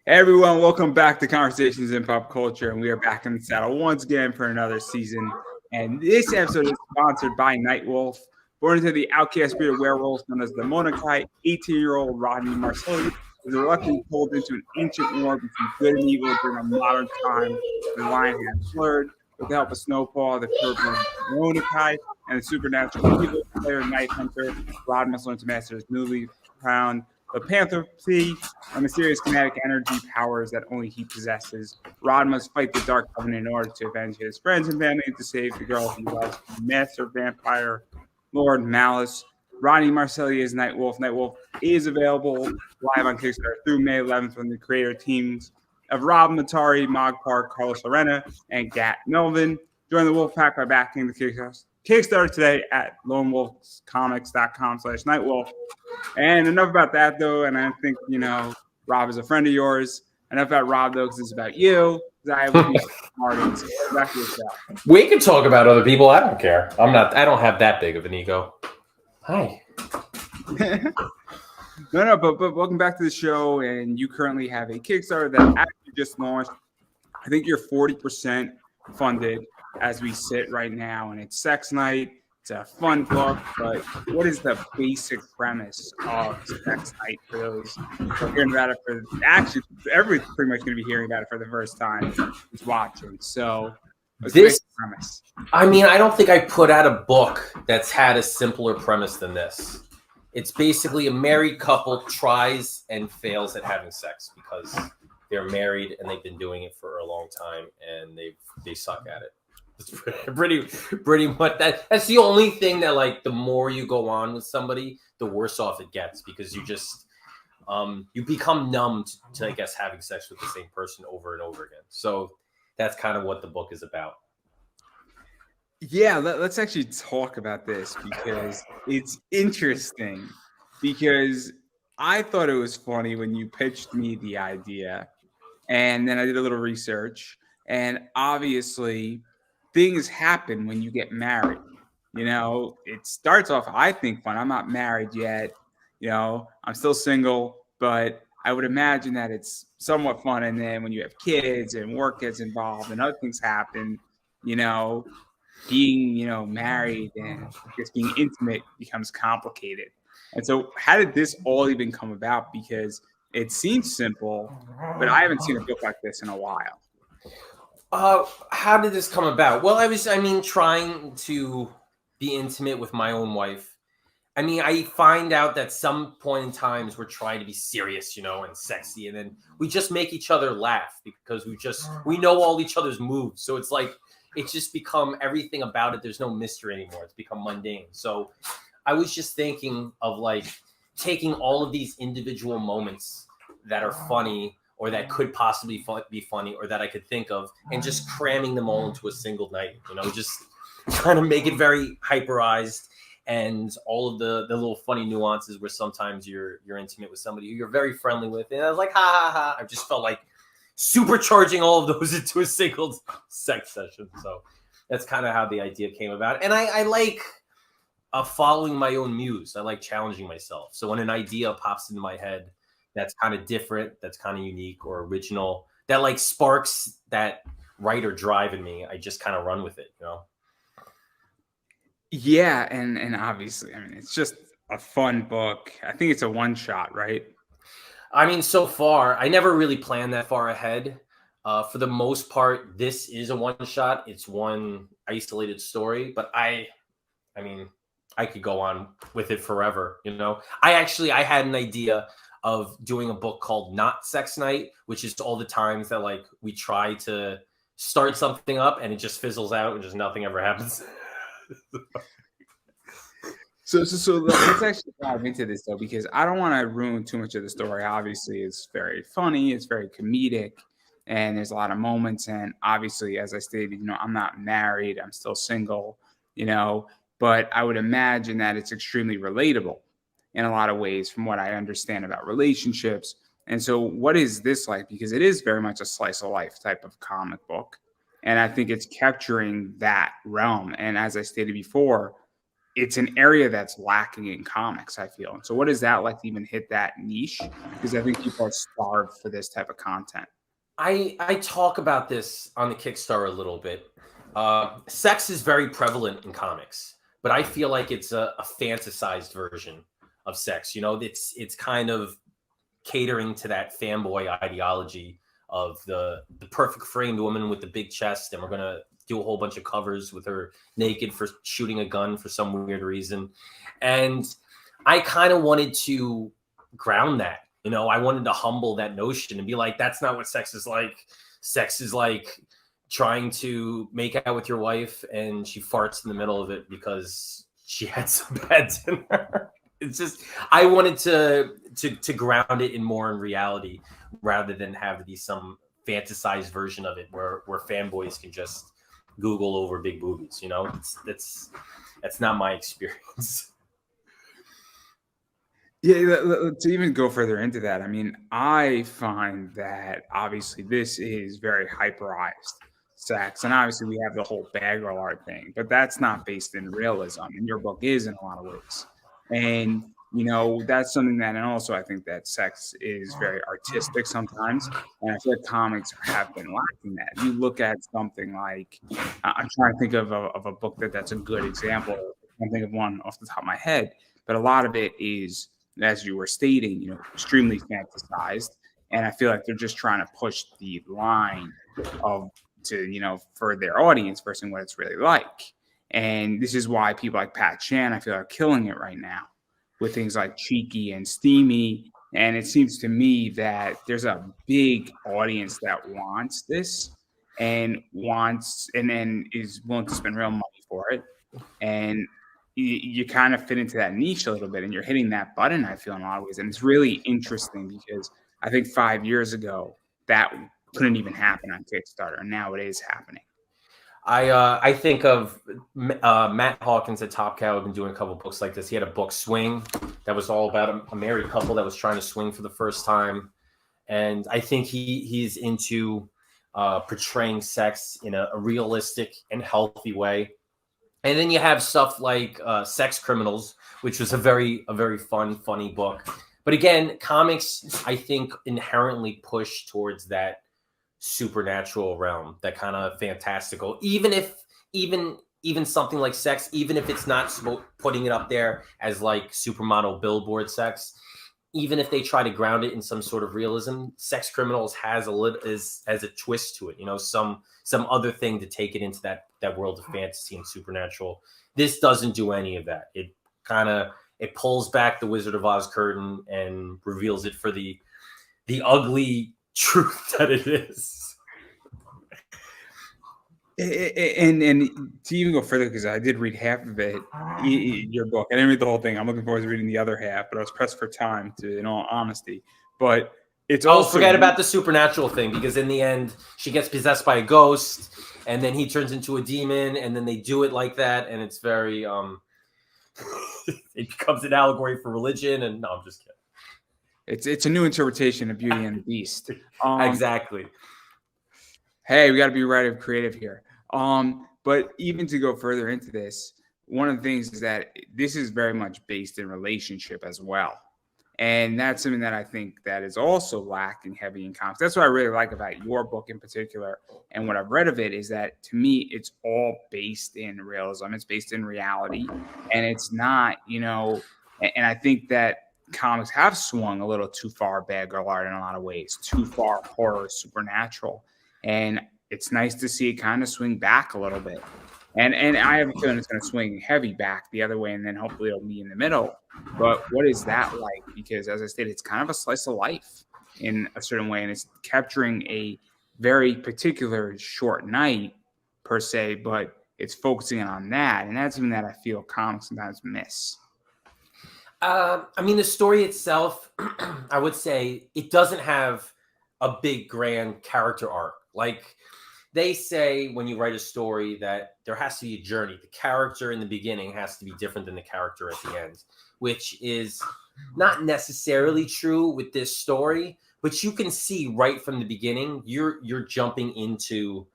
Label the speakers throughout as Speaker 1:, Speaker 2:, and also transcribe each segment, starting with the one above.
Speaker 1: Hey everyone, welcome back to Conversations in Pop Culture, and we are back in the saddle once again for another season. And this episode is sponsored by Nightwolf. Born into the outcast breed of werewolves known as the Monakai, 18-year-old Rodney Marcelli is reluctantly pulled into an ancient war between good and evil during a modern time. The line has blurred. With the help of Snowfall, the pure-blood Monakai, and the supernatural evil player Night Hunter, Rod must learn to master his newly crowned the Panther and mysterious kinetic energy powers that only he possesses. Rod must fight the Dark Covenant in order to avenge his friends and family and to save the girl he loves, Master Vampire Lord Malice. Rodney Marcelli is Nightwolf. Nightwolf is available live on Kickstarter through May 11th from the creator teams of Rob Matari, Mogpar, Carlos Lorena, and Gat Melvin. Join the Wolf Pack by backing the Kickstarter today at lonewolfcomics.com/Nightwolf. And enough about that, though. And I think, Rob is a friend of yours. Enough about Rob, though, because it's about you. I would be smart.
Speaker 2: We can talk about other people. I don't care. I don't have that big of an ego. Hi.
Speaker 1: No, but welcome back to the show. And you currently have a Kickstarter that actually just launched. I think you're 40% funded as we sit right now. And it's Sex Night. It's a fun book, but what is the basic premise of Sex Night for those who are hearing about it everybody's pretty much going to be hearing about it for the first time who's watching. So what's the basic premise?
Speaker 2: I mean, I don't think I put out a book that's had a simpler premise than this. It's basically a married couple tries and fails at having sex because they're married and they've been doing it for a long time and they suck at it. It's pretty much that's the only thing that, like, the more you go on with somebody, the worse off it gets, because you just you become numb to I guess having sex with the same person over and over again. So that's kind of what the book is about.
Speaker 1: Yeah, let's actually talk about this because it's interesting. Because I thought it was funny when you pitched me the idea, and then I did a little research, and obviously things happen when you get married. It starts off, I think, fun. I'm not married yet. I'm still single, but I would imagine that it's somewhat fun. And then when you have kids and work gets involved and other things happen, being, married and just being intimate becomes complicated. And so how did this all even come about? Because it seems simple, but I haven't seen a book like this in a while.
Speaker 2: How did this come about? Well, trying to be intimate with my own wife. I find out that some point in times we're trying to be serious, and sexy, and then we just make each other laugh because we know all each other's moves. So it's like, it's just become everything about it. There's no mystery anymore. It's become mundane. So I was just thinking of, like, taking all of these individual moments that are funny or that could possibly be funny or that I could think of and just cramming them all into a single night, just trying to make it very hyperized, and all of the little funny nuances where sometimes you're intimate with somebody who you're very friendly with. And I was like, ha, ha, ha. I just felt like supercharging all of those into a single sex session. So that's kind of how the idea came about. And I like following my own muse. I like challenging myself. So when an idea pops into my head that's kind of different, that's kind of unique or original, that like sparks that writer drive in me, I just kind of run with it,
Speaker 1: Yeah, and obviously, it's just a fun book. I think it's a one-shot, right?
Speaker 2: So far, I never really planned that far ahead. For the most part, this is a one-shot. It's one isolated story, but I could go on with it forever, I had an idea of doing a book called Not Sex Night, which is all the times that, like, we try to start something up and it just fizzles out and just nothing ever happens.
Speaker 1: So let's actually dive into this, though, because I don't want to ruin too much of the story. Obviously, it's very funny, it's very comedic, and there's a lot of moments. And obviously, as I stated, I'm not married, I'm still single, but I would imagine that it's extremely relatable in a lot of ways from what I understand about relationships. And so what is this like? Because it is very much a slice of life type of comic book. And I think it's capturing that realm. And as I stated before, it's an area that's lacking in comics, I feel. So what is that like to even hit that niche? Because I think people are starved for this type of content.
Speaker 2: I talk about this on the Kickstarter a little bit. Sex is very prevalent in comics, but I feel like it's a fantasized version of sex. You know, it's kind of catering to that fanboy ideology of the perfect framed woman with the big chest, and we're gonna do a whole bunch of covers with her naked for shooting a gun for some weird reason. And I kind of wanted to ground that. You know, I wanted to humble that notion and be like, that's not what sex is like. Sex is like trying to make out with your wife and she farts in the middle of it because she had some bad dinner. It's just, I wanted to ground it in more in reality rather than have it be some fantasized version of it where fanboys can just Google over big boobies. You know, that's not my experience.
Speaker 1: Yeah, to even go further into that, I mean, I find that obviously this is very hyperized sex, and obviously we have the whole bagger art thing, but that's not based in realism, and your book is in a lot of ways. And that's something that, and also I think that sex is very artistic sometimes, and I feel like comics have been lacking that. You look at something like, I'm trying to think of a book that's a good example. I can't think of one off the top of my head, but a lot of it is, as you were stating, extremely fantasized. And I feel like they're just trying to push the line for their audience versus what it's really like. And this is why people like Pat Chan, I feel, are killing it right now with things like Cheeky and Steamy. And it seems to me that there's a big audience that wants this and then is willing to spend real money for it. And you kind of fit into that niche a little bit, and you're hitting that button, I feel, in a lot of ways. And it's really interesting because I think 5 years ago that couldn't even happen on Kickstarter, and now it is happening.
Speaker 2: I think of Matt Hawkins at Top Cow. I've been doing a couple books like this. He had a book, Swing, that was all about a married couple that was trying to swing for the first time. And I think he's into portraying sex in a realistic and healthy way. And then you have stuff like Sex Criminals, which was a very fun, funny book. But again, comics, I think, inherently push towards that supernatural realm, that kind of fantastical. Even something like sex, even if it's not putting it up there as like supermodel billboard sex, even if they try to ground it in some sort of realism, Sex Criminals has a twist to it. Some other thing to take it into that world of fantasy and supernatural. This doesn't do any of that. It pulls back the Wizard of Oz curtain and reveals it for the ugly truth that it is.
Speaker 1: And to even go further, because I did read half of it, your book. I didn't read the whole thing. I'm looking forward to reading the other half, but I was pressed for time, in all honesty. But it's also,
Speaker 2: forget about the supernatural thing, because in the end, she gets possessed by a ghost, and then he turns into a demon, and then they do it like that, and it's very it becomes an allegory for religion. And no, I'm just kidding.
Speaker 1: It's a new interpretation of Beauty and the Beast.
Speaker 2: Exactly.
Speaker 1: Hey, we got to be creative here. But even to go further into this, one of the things is that this is very much based in relationship as well. And that's something that I think that is also lacking heavy in comics. That's what I really like about your book in particular. And what I've read of it is that, to me, it's all based in realism. It's based in reality. And it's not, and I think that comics have swung a little too far bad girl art in a lot of ways, too far horror, supernatural. And it's nice to see it kind of swing back a little bit. And I have a feeling it's going to swing heavy back the other way, and then hopefully it'll be in the middle. But what is that like? Because, as I stated, it's kind of a slice of life in a certain way, and it's capturing a very particular short night, per se, but it's focusing on that. And that's something that I feel comics sometimes miss.
Speaker 2: I mean, the story itself, I would say it doesn't have a big, grand character arc. Like they say when you write a story that there has to be a journey. The character in the beginning has to be different than the character at the end, which is not necessarily true with this story, but you can see right from the beginning, you're jumping into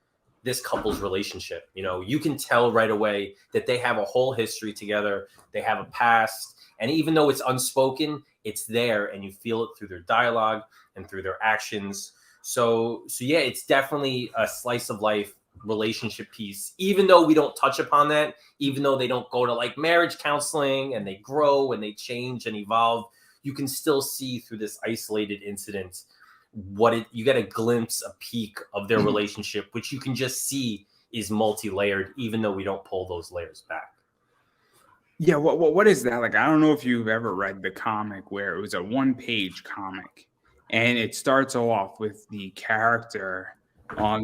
Speaker 2: this couple's relationship. You know, you can tell right away that they have a whole history together. They have a past. And even though it's unspoken, it's there, and you feel it through their dialogue and through their actions. So yeah, it's definitely a slice of life relationship piece, even though we don't touch upon that, even though they don't go to like marriage counseling and they grow and they change and evolve. You can still see through this isolated incident you get a glimpse, a peek of their relationship, which you can just see is multi-layered, even though we don't pull those layers back.
Speaker 1: Yeah, what is that? Like, I don't know if you've ever read the comic where it was a 1-page comic, and it starts off with the character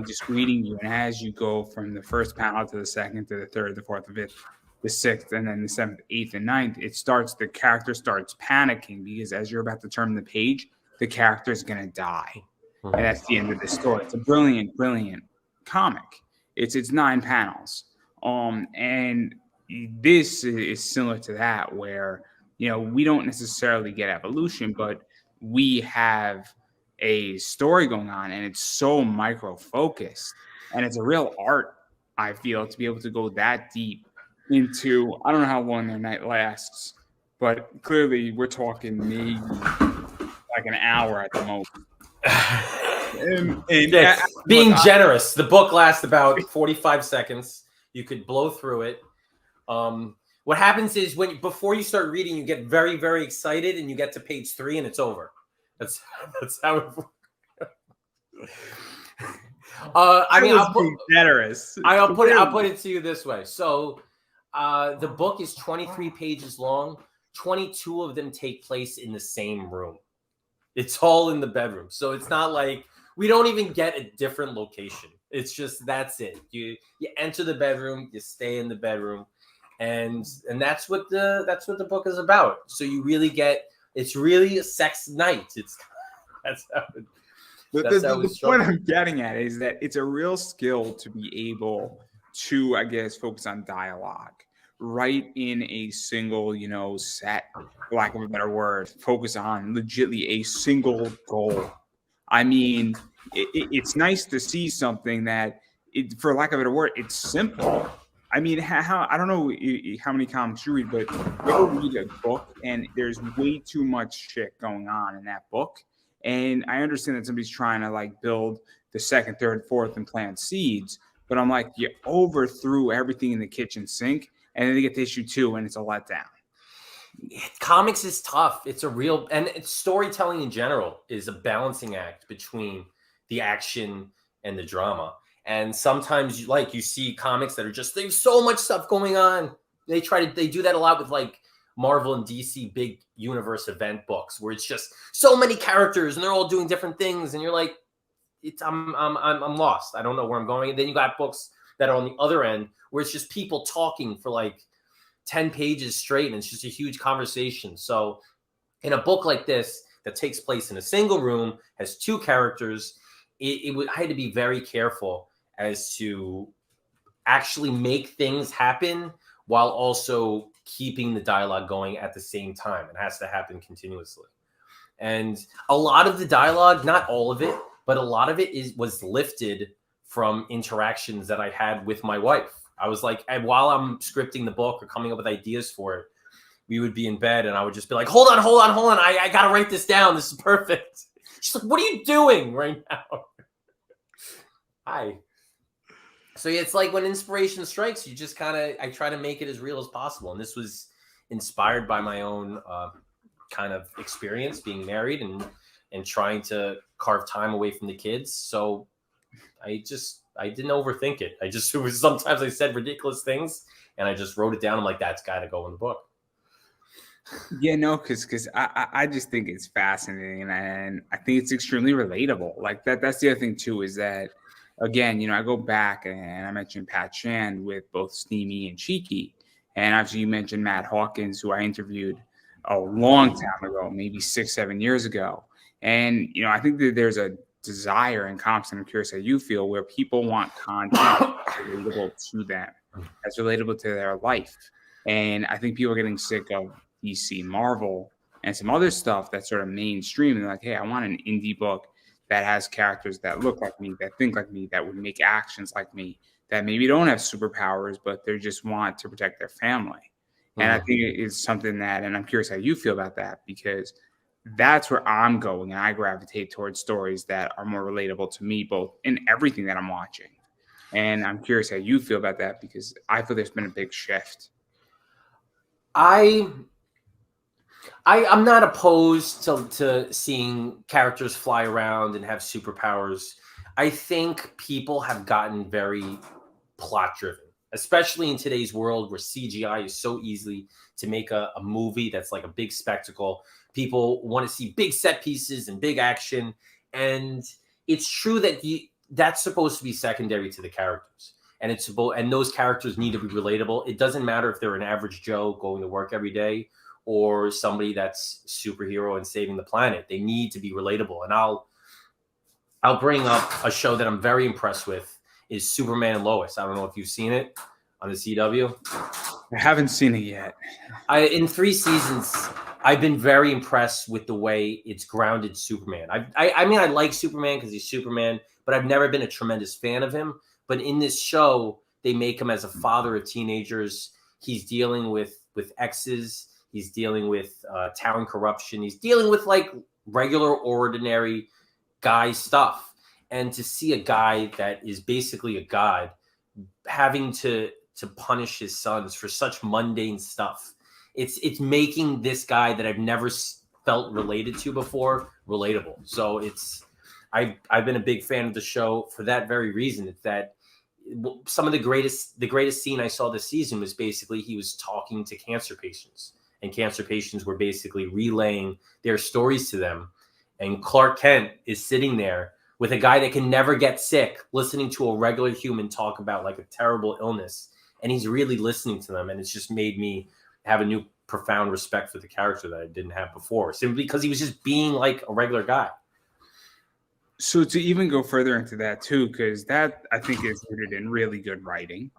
Speaker 1: just greeting you, and as you go from the first panel to the second to the third, the fourth, the fifth, the sixth, and then the seventh, eighth, and ninth, the character starts panicking because as you're about to turn the page, the character is going to die, and that's the end of the story. It's a brilliant comic. It's 9 panels, and this is similar to that, where, you know, we don't necessarily get evolution, but we have a story going on, and it's so micro focused, and it's a real art, I feel, to be able to go that deep into, I don't know how long their night lasts, but clearly we're talking maybe like an hour at the most.
Speaker 2: Being generous, the book lasts about 45 seconds. You could blow through it. What happens is before you start reading, you get very, very excited, and you get to page 3 and it's over. That's how it works. I'll put it to you this way. So the book is 23 pages long. 22 of them take place in the same room. It's all in the bedroom. So it's not like we don't even get a different location. It's just, that's it. You enter the bedroom, you stay in the bedroom. And that's what the book is about. So you really it's really a sex night. That's how
Speaker 1: the point I'm getting at is that it's a real skill to be able to, I guess, focus on dialogue right in a single, set, for lack of a better word, focus on legitly a single goal. I mean, it's nice to see something that, for lack of a better word, it's simple. I mean, I don't know how many comics you read, but you'll read a book and there's way too much shit going on in that book. And I understand that somebody's trying to like build the second, third, fourth and plant seeds, but I'm like, you overthrew everything in the kitchen sink, and then they get to issue 2 and it's a letdown.
Speaker 2: Comics is tough. It's storytelling in general is a balancing act between the action and the drama. And sometimes you see comics that are just, there's so much stuff going on. They do that a lot with like Marvel and DC big universe event books, where it's just so many characters and they're all doing different things, and you're like, I'm lost. I don't know where I'm going. And then you got books that are on the other end where it's just people talking for like 10 pages straight, and it's just a huge conversation. So in a book like this that takes place in a single room, has 2 characters, I had to be very careful as to actually make things happen while also keeping the dialogue going at the same time. It has to happen continuously. And a lot of the dialogue, not all of it, but a lot of it was lifted from interactions that I had with my wife. I was like, and while I'm scripting the book or coming up with ideas for it, we would be in bed and I would just be like, hold on. I got to write this down. This is perfect. She's like, what are you doing right now? Hi. So it's like when inspiration strikes, you just I try to make it as real as possible. And this was inspired by my own kind of experience being married and trying to carve time away from the kids. So I didn't overthink it. Sometimes I said ridiculous things and I just wrote it down. I'm like, that's got to go in the book.
Speaker 1: Yeah, no, because I just think it's fascinating, and I think it's extremely relatable. Like that's the other thing too, is that, again, I go back and I mentioned Pat Shand with both Steamy and Cheeky. And obviously you mentioned Matt Hawkins, who I interviewed a long time ago, maybe 6-7 years ago. And, I think that there's a desire in comics, and I'm curious how you feel, where people want content that's relatable to them, that's relatable to their life. And I think people are getting sick of DC, Marvel, and some other stuff that's sort of mainstream. And they're like, hey, I want an indie book that has characters that look like me, that think like me, that would make actions like me, that maybe don't have superpowers, but they just want to protect their family. And I think it is something that, and I'm curious how you feel about that, because that's where I'm going. And I gravitate towards stories that are more relatable to me, both in everything that I'm watching. And I'm curious how you feel about that, because I feel there's been a big shift.
Speaker 2: I I'm not opposed to seeing characters fly around and have superpowers. I think people have gotten very plot driven, especially in today's world where CGI is so easy to make a movie that's like a big spectacle. People want to see big set pieces and big action. And it's true that that's supposed to be secondary to the characters. And those characters need to be relatable. It doesn't matter if they're an average Joe going to work every day or somebody that's superhero and saving the planet. They need to be relatable. And I'll bring up a show that I'm very impressed with is Superman and Lois. I don't know if you've seen it on the CW.
Speaker 1: I haven't seen it yet.
Speaker 2: In 3 seasons, I've been very impressed with the way it's grounded Superman. I mean, I like Superman because he's Superman, but I've never been a tremendous fan of him. But in this show, they make him as a father of teenagers. He's dealing with exes. He's dealing with town corruption. He's dealing with like regular, ordinary guy stuff. And to see a guy that is basically a god having to punish his sons for such mundane stuff, it's making this guy that I've never felt related to before relatable. So I've been a big fan of the show for that very reason. It's that some of the greatest scene I saw this season was basically he was talking to cancer patients, and cancer patients were basically relaying their stories to them. And Clark Kent is sitting there with a guy that can never get sick, listening to a regular human talk about like a terrible illness. And he's really listening to them. And it's just made me have a new profound respect for the character that I didn't have before, simply because he was just being like a regular guy.
Speaker 1: So to even go further into that too, because that I think is rooted in really good writing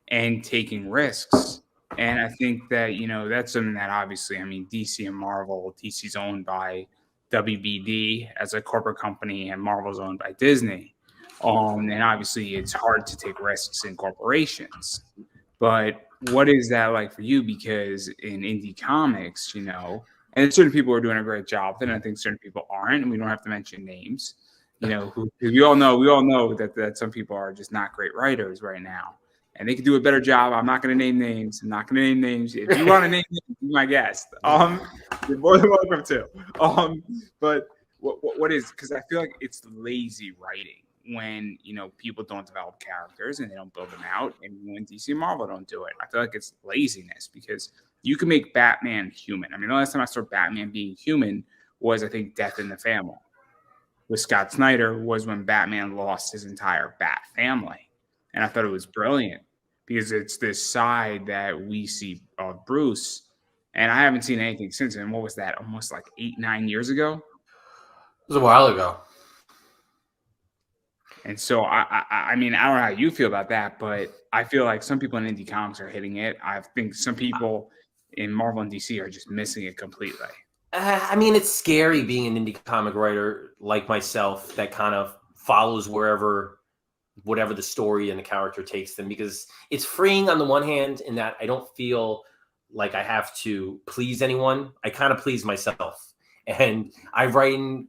Speaker 1: and taking risks. And I think that, that's something that obviously, I mean, DC and Marvel, DC's owned by WBD as a corporate company, and Marvel's owned by Disney. And obviously it's hard to take risks in corporations. But what is that like for you? Because in indie comics, and certain people are doing a great job, and I think certain people aren't, and we don't have to mention names, who we all know that some people are just not great writers right now. And they could do a better job. I'm not going to name names. If you want to name names, be my guest. You're more than welcome to. But what is, because I feel like it's lazy writing when people don't develop characters and they don't build them out, and when DC and Marvel don't do it. I feel like it's laziness, because you can make Batman human. I mean, the last time I saw Batman being human was, I think, Death in the Family with Scott Snyder, was when Batman lost his entire Bat family. And I thought it was brilliant, because it's this side that we see of Bruce. And I haven't seen anything since then. What was that? Almost like 8-9 years ago?
Speaker 2: It was a while ago.
Speaker 1: And so, I mean, I don't know how you feel about that, but I feel like some people in indie comics are hitting it. I think some people in Marvel and DC are just missing it completely.
Speaker 2: I mean, it's scary being an indie comic writer like myself that kind of follows whatever the story and the character takes them, because it's freeing on the one hand in that I don't feel like I have to please anyone. I kind of please myself. And I've written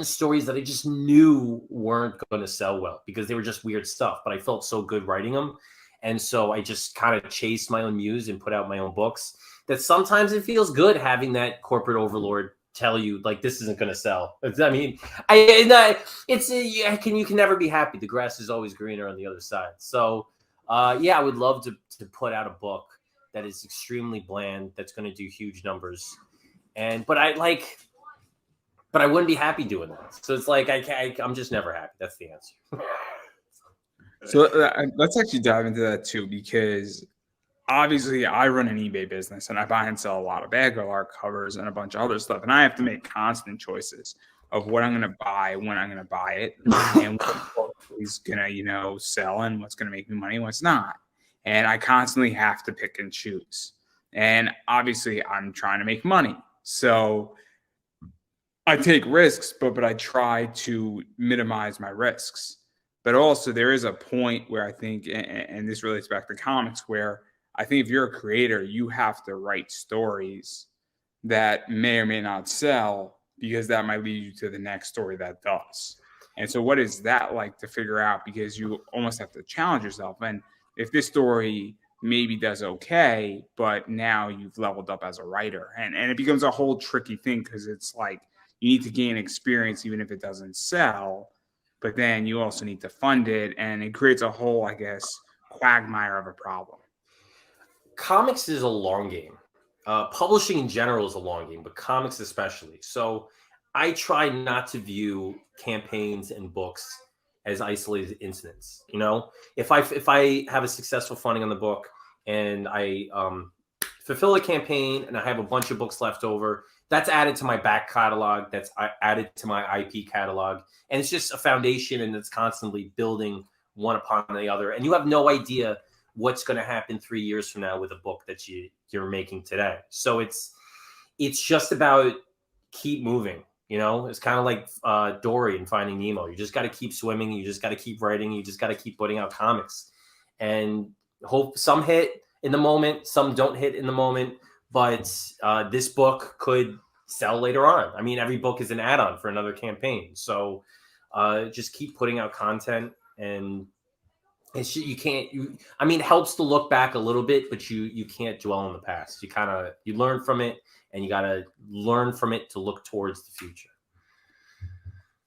Speaker 2: stories that I just knew weren't going to sell well because they were just weird stuff, but I felt so good writing them. And so I just kind of chased my own muse and put out my own books. That sometimes it feels good having that corporate overlord tell you like this isn't going to sell. I mean, you can never be happy. The grass is always greener on the other side. So I would love to put out a book that is extremely bland, that's going to do huge numbers, but I wouldn't be happy doing that. So it's like I'm just never happy. That's the answer.
Speaker 1: So let's actually dive into that too, because obviously I run an eBay business and I buy and sell a lot of bad girl art covers and a bunch of other stuff. And I have to make constant choices of what I'm going to buy, when I'm going to buy it, and what is going to, sell, and what's going to make me money and what's not. And I constantly have to pick and choose. And obviously I'm trying to make money. So I take risks, but I try to minimize my risks. But also, there is a point where I think, and this relates back to comics, where I think if you're a creator, you have to write stories that may or may not sell because that might lead you to the next story that does. And so, what is that like to figure out? Because you almost have to challenge yourself. And if this story maybe does okay, but now you've leveled up as a writer, and it becomes a whole tricky thing because it's like you need to gain experience even if it doesn't sell, but then you also need to fund it, and it creates a whole, I guess, quagmire of a problem.
Speaker 2: Comics is a long game. Publishing in general is a long game, but comics especially. So I try not to view campaigns and books as isolated incidents. You know, if I have a successful funding on the book and I fulfill a campaign and I have a bunch of books left over, that's added to my back catalog. That's added to my IP catalog, and it's just a foundation, and it's constantly building one upon the other. And you have no idea what's going to happen 3 years from now with a book that you're making today. So it's just about keep moving. You know, it's kind of like Dory and Finding Nemo. You just got to keep swimming. You just got to keep writing. You just got to keep putting out comics, and hope some hit in the moment, some don't hit in the moment. But this book could sell later on. I mean, every book is an add-on for another campaign. So just keep putting out content, and it's you can't. I mean, it helps to look back a little bit, but you can't dwell on the past. You learn from it, and you got to learn from it to look towards the future.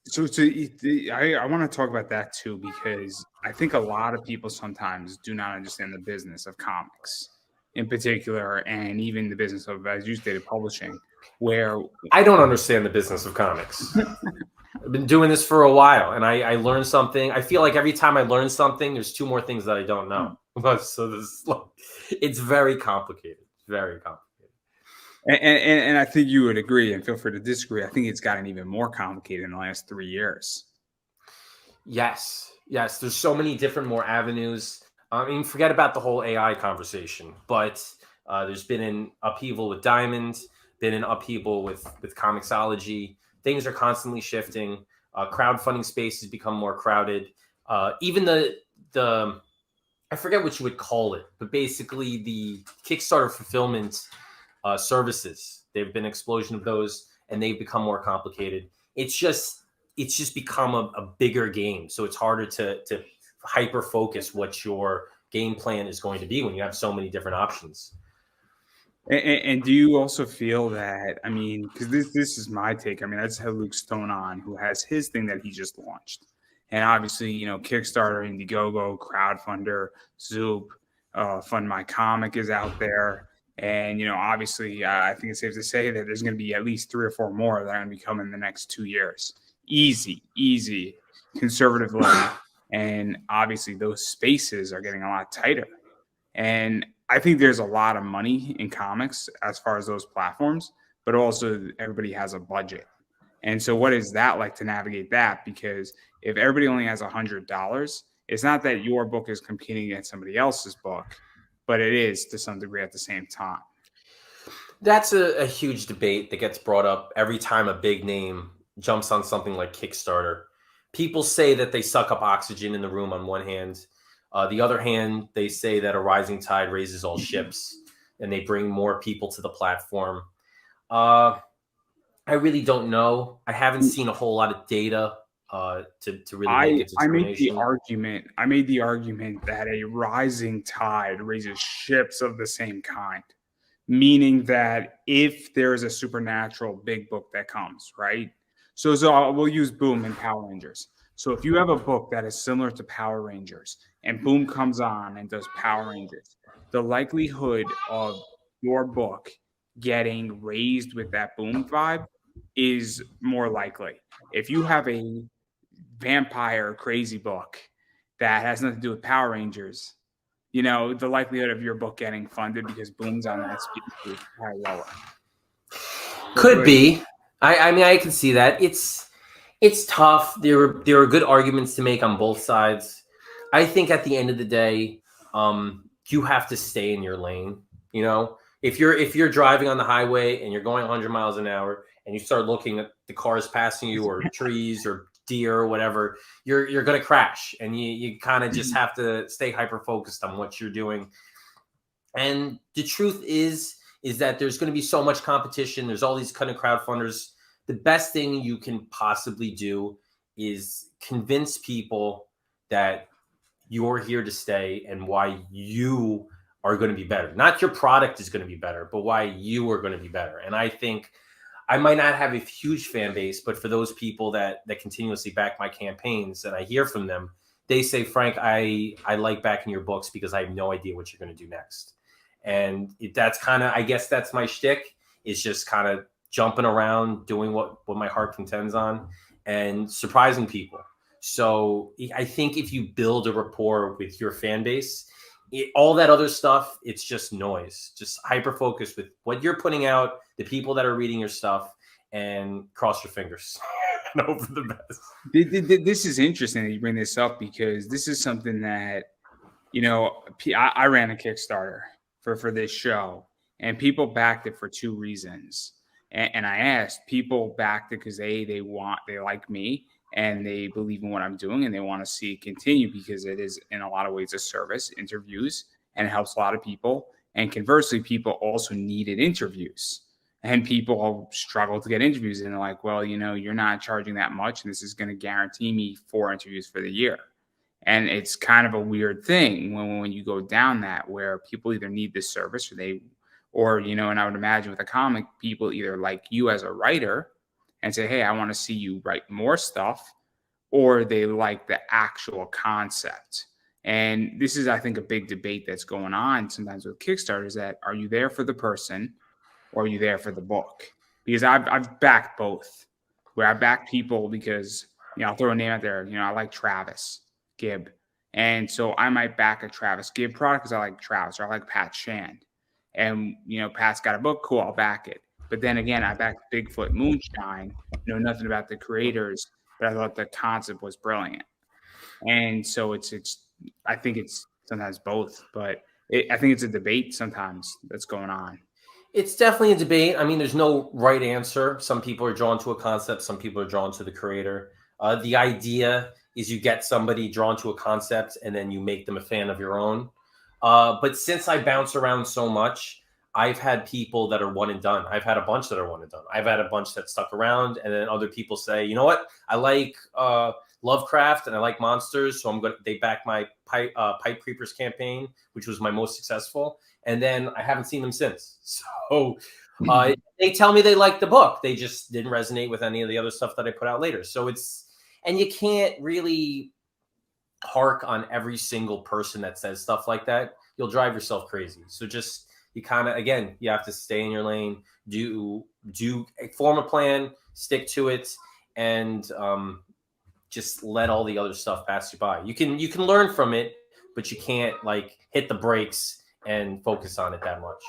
Speaker 1: So I want to talk about that too, because I think a lot of people sometimes do not understand the business of comics in particular, and even the business of, as you stated, publishing, where
Speaker 2: I don't understand the business of comics. I've been doing this for a while, and I learned something. I feel like every time I learn something, there's two more things that I don't know. So it's very complicated. Very complicated.
Speaker 1: And I think you would agree, and feel free to disagree. I think it's gotten even more complicated in the last 3 years.
Speaker 2: Yes. There's so many different more avenues. I mean, forget about the whole AI conversation, but there's been an upheaval with Diamond, been an upheaval with Comixology. Things are constantly shifting. Crowdfunding space has become more crowded. Even the I forget what you would call it, but basically the Kickstarter fulfillment services. There've been an explosion of those, and they've become more complicated. It's just become a bigger game, so it's harder to hyper focus what your game plan is going to be when you have so many different options.
Speaker 1: And do you also feel that, I mean, because this is my take. I mean, I just had Luke Stone on, who has his thing that he just launched. And obviously, you know, Kickstarter, Indiegogo, Crowdfunder, Zoop, Fund My Comic is out there. And, you know, obviously, I think it's safe to say that there's going to be at least 3 or 4 more that are going to be coming in the next 2 years. Easy, conservatively. And obviously, those spaces are getting a lot tighter. And I think there's a lot of money in comics as far as those platforms, but also everybody has a budget. And so what is that like to navigate that? Because if everybody only has $100, it's not that your book is competing against somebody else's book, but it is to some degree at the same time.
Speaker 2: That's a huge debate that gets brought up every time a big name jumps on something like Kickstarter. People say that they suck up oxygen in the room on one hand. The other hand, they say that a rising tide raises all ships, and they bring more people to the platform. I really don't know. I haven't seen a whole lot of data to really make a determination.
Speaker 1: I made the argument that a rising tide raises ships of the same kind, meaning that if there is a supernatural big book that comes, right? So we'll use Boom and Power Rangers. So if you have a book that is similar to Power Rangers and Boom comes on and does Power Rangers, the likelihood of your book getting raised with that Boom vibe is more likely. If you have a vampire crazy book that has nothing to do with Power Rangers, you know, the likelihood of your book getting funded because Boom's on that speed is probably lower.
Speaker 2: Could be. I mean, I can see that. It's tough. There are good arguments to make on both sides. I think at the end of the day, you have to stay in your lane. You know, If you're driving on the highway and you're going 100 miles an hour and you start looking at the cars passing you or trees or deer or whatever, you're going to crash, and you kind of just have to stay hyper focused on what you're doing. And the truth is that there's going to be so much competition. There's all these kind of crowdfunders. The best thing you can possibly do is convince people that you're here to stay and why you are going to be better. Not your product is going to be better, but why you are going to be better. And I think I might not have a huge fan base, but for those people that continuously back my campaigns and I hear from them, they say, Frank, I like backing your books because I have no idea what you're going to do next. And that's kind of, I guess that's my shtick, is just kind of jumping around, doing what my heart contends on and surprising people. So I think if you build a rapport with your fan base, all that other stuff, it's just noise. Just hyper focus with what you're putting out, the people that are reading your stuff, and cross your fingers and hope for the best.
Speaker 1: This is interesting that you bring this up, because this is something that, I ran a Kickstarter for this show, and people backed it for two reasons. And I asked, people backed it because they like me and they believe in what I'm doing and they want to see it continue, because it is in a lot of ways a service, interviews, and it helps a lot of people. And conversely, people also needed interviews, and people struggle to get interviews, and they're like, well, you're not charging that much, and this is going to guarantee me 4 interviews for the year. And it's kind of a weird thing when you go down that, where people either need this service or and I would imagine with a comic, people either like you as a writer and say, hey, I want to see you write more stuff, or they like the actual concept. And this is, I think, a big debate that's going on sometimes with Kickstarter, is that, are you there for the person or are you there for the book? Because I've backed both, where I back people because, I'll throw a name out there. I like Travis Gibb. And so I might back a Travis Gibb product because I like Travis, or I like Pat Shand. And, Pat's got a book, cool, I'll back it. But then again, I backed Bigfoot Moonshine, know nothing about the creators, but I thought the concept was brilliant. And so I think it's sometimes both, but I think it's a debate sometimes that's going on.
Speaker 2: It's definitely a debate. I mean, there's no right answer. Some people are drawn to a concept. Some people are drawn to the creator. The idea is you get somebody drawn to a concept and then you make them a fan of your own. But since I bounce around so much, I've had people that are one and done. I've had a bunch that are one and done. I've had a bunch that stuck around, and then other people say, you know what? I like Lovecraft and I like monsters, so they back my Pipe Creepers campaign, which was my most successful. And then I haven't seen them since. So they tell me they like the book. They just didn't resonate with any of the other stuff that I put out later. So and you can't really hark on every single person that says stuff like that. You'll drive yourself crazy. So just, you kind of, again, you have to stay in your lane, form a plan, stick to it, and just let all the other stuff pass you by. You can learn from it, but you can't hit the brakes and focus on it that much.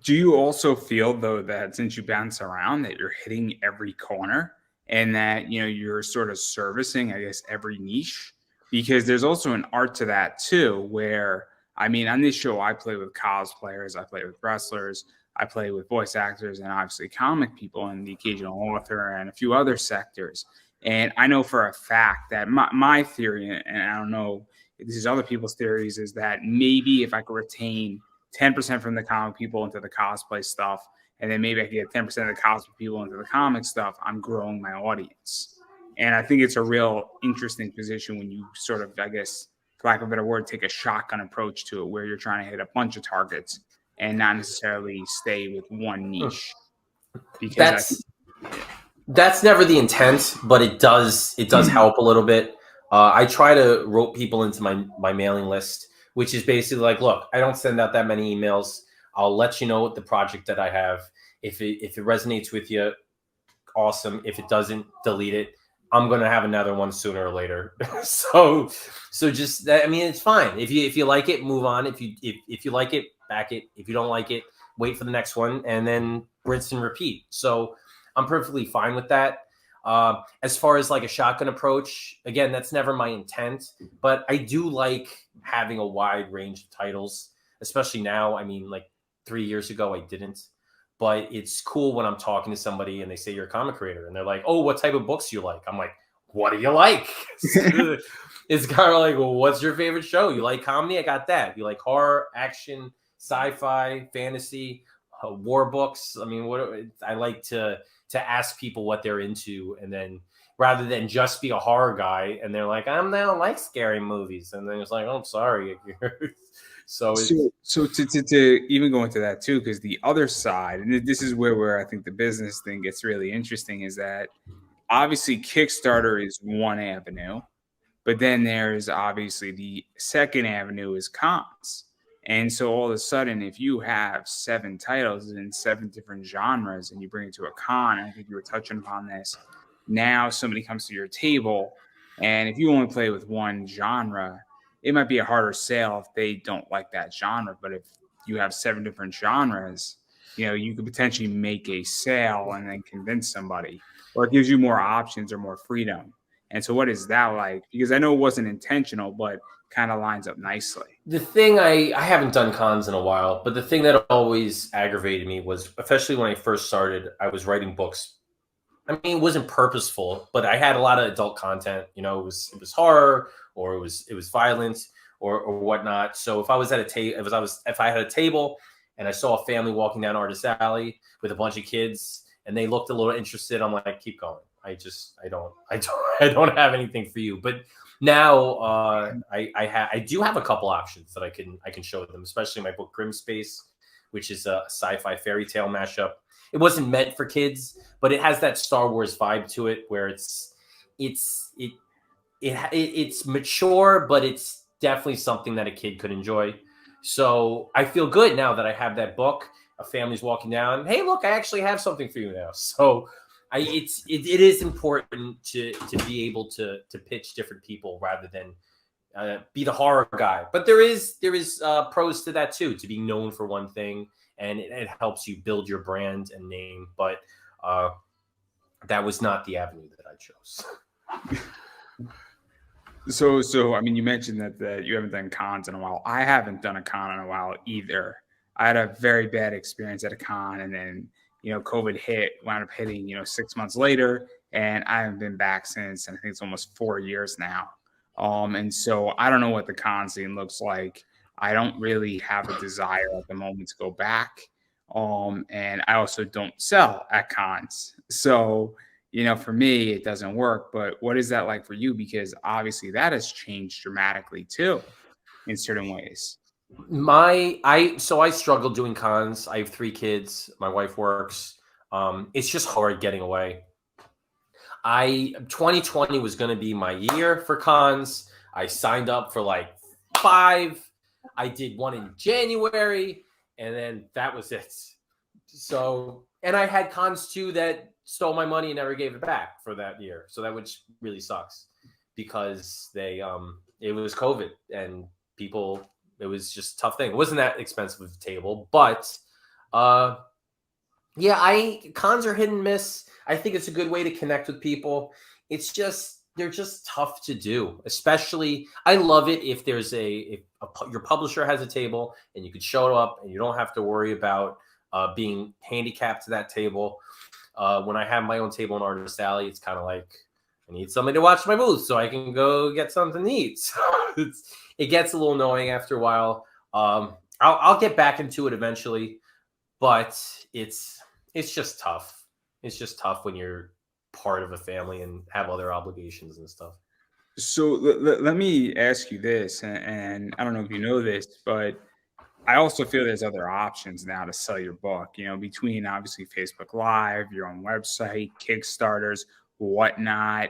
Speaker 1: Do you also feel, though, that since you bounce around, that you're hitting every corner, and that you're sort of servicing, I guess, every niche? Because there's also an art to that too, where, I mean, on this show, I play with cosplayers, I play with wrestlers, I play with voice actors, and obviously comic people, and the occasional author, and a few other sectors. And I know for a fact that my theory, and I don't know if this is other people's theories, is that maybe if I could retain 10% from the comic people into the cosplay stuff, and then maybe I could get 10% of the cosplay people into the comic stuff, I'm growing my audience. And I think it's a real interesting position when you sort of, I guess, for lack of a better word, take a shotgun approach to it, where you're trying to hit a bunch of targets and not necessarily stay with one niche. Because
Speaker 2: that's never the intent, but it does help a little bit. I try to rope people into my mailing list, which is basically like, look, I don't send out that many emails. I'll let you know the project that I have. If it resonates with you, awesome. If it doesn't, delete it. I'm going to have another one sooner or later. so just that, I mean, it's fine. If you like it, move on. If you like it, back it. If you don't like it, wait for the next one, and then rinse and repeat. So I'm perfectly fine with that. As far as a shotgun approach, again, that's never my intent, but I do like having a wide range of titles, especially now. I mean, 3 years ago, I didn't. But it's cool when I'm talking to somebody and they say you're a comic creator and they're like, "Oh, what type of books do you like?" I'm like, "What do you like?" It's kind of like, "Well, what's your favorite show? You like comedy? I got that. You like horror, action, sci-fi, fantasy, war books?" I mean, what I like to ask people what they're into, and then rather than just be a horror guy, and they're like, I don't like scary movies, and then it's like, oh, I'm sorry. So it's
Speaker 1: to even go into that too, because the other side, and this is where I think the business thing gets really interesting, is that obviously Kickstarter is one avenue, but then there's obviously the second avenue is cons. And so all of a sudden, if you have 7 titles in 7 different genres and you bring it to a con, and I think you were touching upon this, now somebody comes to your table, and if you only play with one genre, it might be a harder sale if they don't like that genre. But if you have 7 different genres, you could potentially make a sale and then convince somebody, or it gives you more options or more freedom. And so what is that like? Because I know it wasn't intentional, but kind of lines up nicely.
Speaker 2: the thing. I haven't done cons in a while, but the thing that always aggravated me was, especially when I first started, I was writing books. I mean, it wasn't purposeful, but I had a lot of adult content. It was horror, or it was violence, or whatnot. So if I was at a table, if I had a table and I saw a family walking down Artist Alley with a bunch of kids and they looked a little interested, I'm like, keep going. I don't have anything for you. But now I do have a couple options that I can show them, especially my book Grim Space, which is a sci-fi fairy tale mashup. It wasn't meant for kids, but it has that Star Wars vibe to it, where it's mature, but it's definitely something that a kid could enjoy. So I feel good now that I have that book. A family's walking down. Hey, look, I actually have something for you now. So it is important to be able to pitch different people rather than be the horror guy. But there is pros to that too, to be known for one thing. And it helps you build your brand and name. But that was not the avenue that I chose.
Speaker 1: So I mean, you mentioned that you haven't done cons in a while. I haven't done a con in a while either. I had a very bad experience at a con, and then COVID wound up hitting 6 months later, and I haven't been back since. And I think it's almost 4 years now. And so I don't know what the con scene looks like. I don't really have a desire at the moment to go back. And I also don't sell at cons. So, for me, it doesn't work. But what is that like for you? Because obviously that has changed dramatically too, in certain ways.
Speaker 2: So I struggle doing cons. I have 3 kids. My wife works. It's just hard getting away. 2020 was going to be my year for cons. I signed up for like 5. I did one in January, and then that was it. So, and I had cons too that stole my money and never gave it back for that year. So that which really sucks, because it was COVID and people, it was just a tough thing. It wasn't that expensive of a table, but cons are hit and miss. I think it's a good way to connect with people. It's just, they're just tough to do. Especially, I love it if there's your publisher has a table and you could show up and you don't have to worry about being handicapped to that table. When I have my own table in Artist Alley, it's kind of like, I need somebody to watch my booth so I can go get something to eat. So it gets a little annoying after a while. I'll get back into it eventually, but it's just tough. It's just tough when you're part of a family and have other obligations and stuff.
Speaker 1: So let me ask you this, and I don't know if you know this, but I also feel there's other options now to sell your book, between obviously Facebook Live, your own website, Kickstarters, whatnot,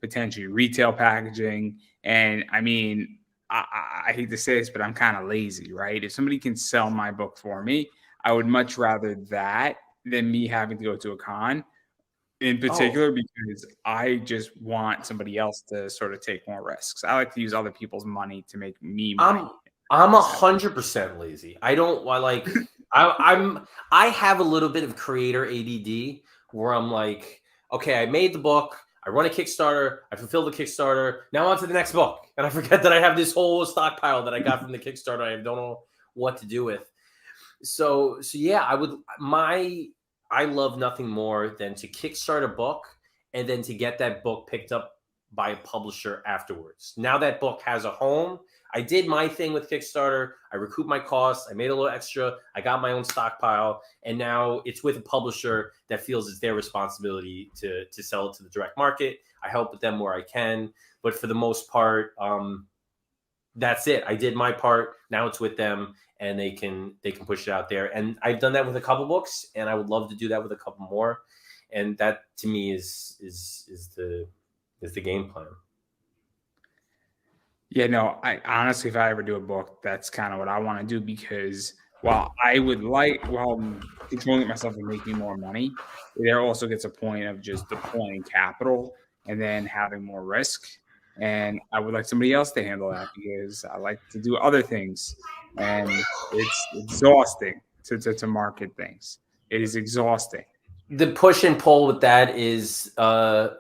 Speaker 1: potentially retail packaging. And I mean, I hate to say this, but I'm kind of lazy, right? If somebody can sell my book for me, I would much rather that than me having to go to a con in particular, because I just want somebody else to sort of take more risks. I like to use other people's money to make me money.
Speaker 2: I'm 100% lazy. I don't like. I have a little bit of creator ADD where I'm like, okay, I made the book, I run a Kickstarter, I fulfilled the Kickstarter. Now on to the next book, and I forget that I have this whole stockpile that I got from the Kickstarter. I don't know what to do with. So yeah, I love nothing more than to kickstart a book and then to get that book picked up by a publisher afterwards. Now that book has a home. I did my thing with Kickstarter. I recouped my costs. I made a little extra. I got my own stockpile, and now it's with a publisher that feels it's their responsibility to sell it to the direct market. I help with them where I can, but for the most part, that's it. I did my part. Now it's with them, and they can push it out there. And I've done that with a couple books, and I would love to do that with a couple more. And that to me is the game plan.
Speaker 1: Yeah, no, I honestly, if I ever do a book, that's kind of what I want to do, because while I would like, while controlling myself and making more money, there also gets a point of just deploying capital and then having more risk. And I would like somebody else to handle that, because I like to do other things, and it's exhausting to market things. It is exhausting.
Speaker 2: The push and pull with that is the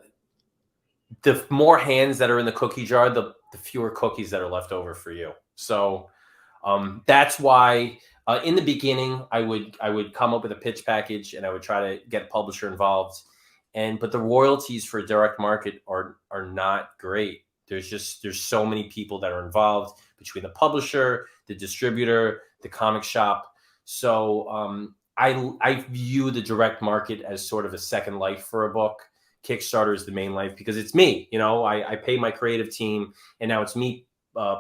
Speaker 2: more hands that are in the cookie jar, the fewer cookies that are left over for you. So that's why in the beginning I would come up with a pitch package, and I would try to get a publisher involved. But the royalties for direct market are not great. There's so many people that are involved between the publisher, the distributor, the comic shop. So I view the direct market as sort of a second life for a book. Kickstarter is the main life because it's me. I pay my creative team, and now it's me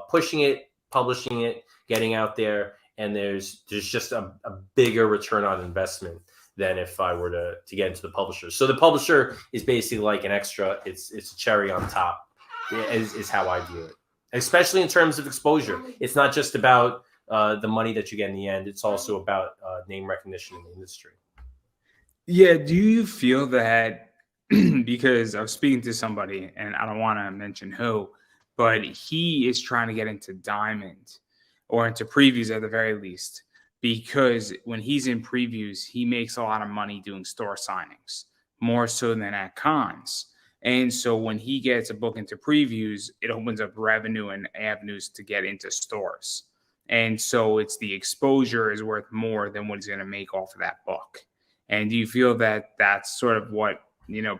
Speaker 2: pushing it, publishing it, getting out there, and there's just a bigger return on investment than if I were to get into the publisher. So the publisher is basically like an extra. It's a cherry on top, is how I view it, especially in terms of exposure. It's not just about the money that you get in the end. It's also about name recognition in the industry.
Speaker 1: Yeah. Do you feel that, because I was speaking to somebody, and I don't want to mention who, but he is trying to get into Diamond, or into previews at the very least, because when he's in previews, he makes a lot of money doing store signings, more so than at cons. And so when he gets a book into previews, it opens up revenue and avenues to get into stores. And so it's the exposure is worth more than what he's going to make off of that book. And do you feel that that's sort of what,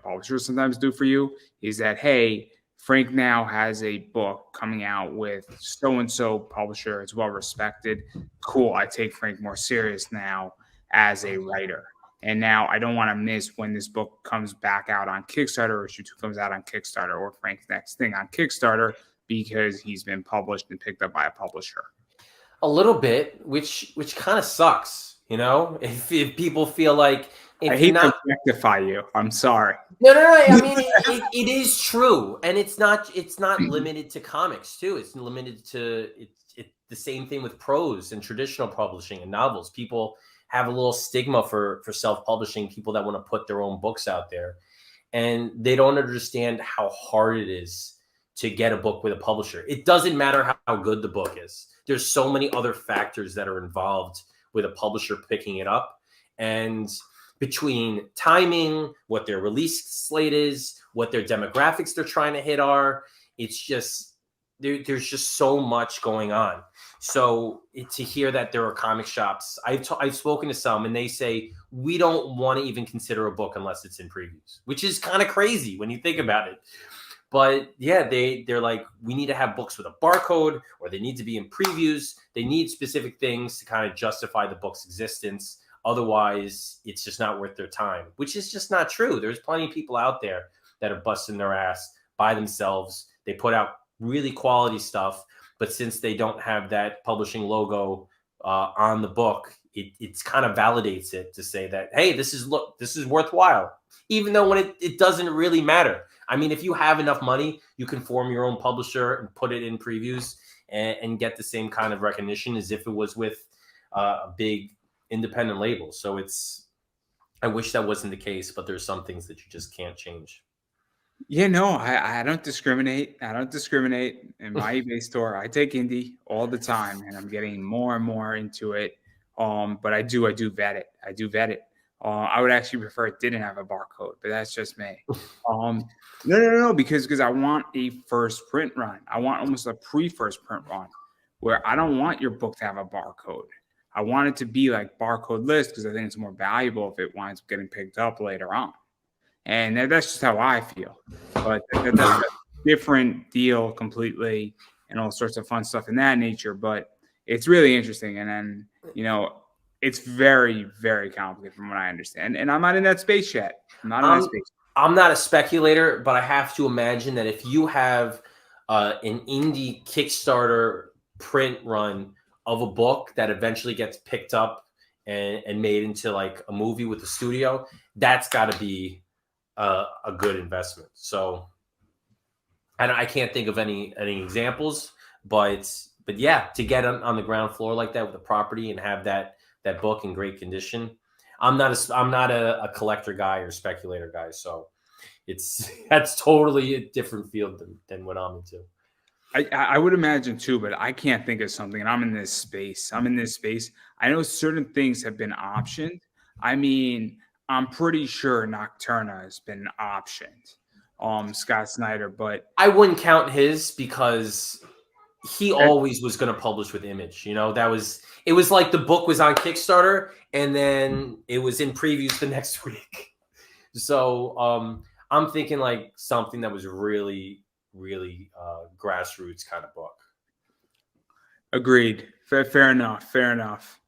Speaker 1: publishers sometimes do for you, is that, hey, Frank now has a book coming out with so-and-so publisher, it's well respected. Cool. I take Frank more serious now as a writer. And now I don't want to miss when this book comes back out on Kickstarter, or issue 2 comes out on Kickstarter, or Frank's next thing on Kickstarter, because he's been published and picked up by a publisher.
Speaker 2: A little bit, which kind of sucks, if people feel like, if
Speaker 1: I hate to rectify you. I'm sorry.
Speaker 2: No. I mean, it is true, and it's not limited to comics too. It's limited to the same thing with prose and traditional publishing and novels. People have a little stigma for self-publishing. People that want to put their own books out there, and they don't understand how hard it is to get a book with a publisher. It doesn't matter how good the book is. There's so many other factors that are involved with a publisher picking it up, and between timing, what their release slate is, what their demographics they're trying to hit are, it's just there's just so much going on. So to hear that there are comic shops, I've spoken to some, and they say we don't want to even consider a book unless it's in previews, which is kind of crazy when you think about it. But yeah, they're like, we need to have books with a barcode, or they need to be in previews. They need specific things to kind of justify the book's existence. Otherwise, it's just not worth their time, which is just not true. There's plenty of people out there that are busting their ass by themselves. They put out really quality stuff, but since they don't have that publishing logo on the book, it's kind of validates it to say that, hey, this is worthwhile, even though when it doesn't really matter. I mean, if you have enough money, you can form your own publisher and put it in previews and get the same kind of recognition as if it was with a big independent label. So I wish that wasn't the case, but there's some things that you just can't change.
Speaker 1: Yeah, no, I don't discriminate. I don't discriminate in my eBay store. I take indie all the time, and I'm getting more and more into it. But I do vet it. I do vet it. I would actually prefer it didn't have a barcode, but that's just me. No, because I want a first print run. I want almost a pre-first print run, where I don't want your book to have a barcode. I want it to be like barcode list because I think it's more valuable if it winds up getting picked up later on. And that's just how I feel. But that's a different deal completely and all sorts of fun stuff in that nature. But it's really interesting. And then, it's very, very complicated from what I understand. And I'm not in that space yet.
Speaker 2: I'm not a speculator, but I have to imagine that if you have an indie Kickstarter print run of a book that eventually gets picked up and made into like a movie with the studio, that's got to be a good investment. So I can't think of any examples, but yeah, to get on the ground floor like that with the property and have that book in great condition. I'm not a collector guy or speculator guy, so that's totally a different field than what I'm into.
Speaker 1: I would imagine too, but I can't think of something. And I'm in this space. I know certain things have been optioned. I mean, I'm pretty sure Nocturna has been optioned. Scott Snyder, but
Speaker 2: I wouldn't count his because he always was going to publish with Image. It was like the book was on Kickstarter and then it was in previews the next week. So I'm thinking like something that was really, really grassroots kind of book.
Speaker 1: Agreed. Fair enough.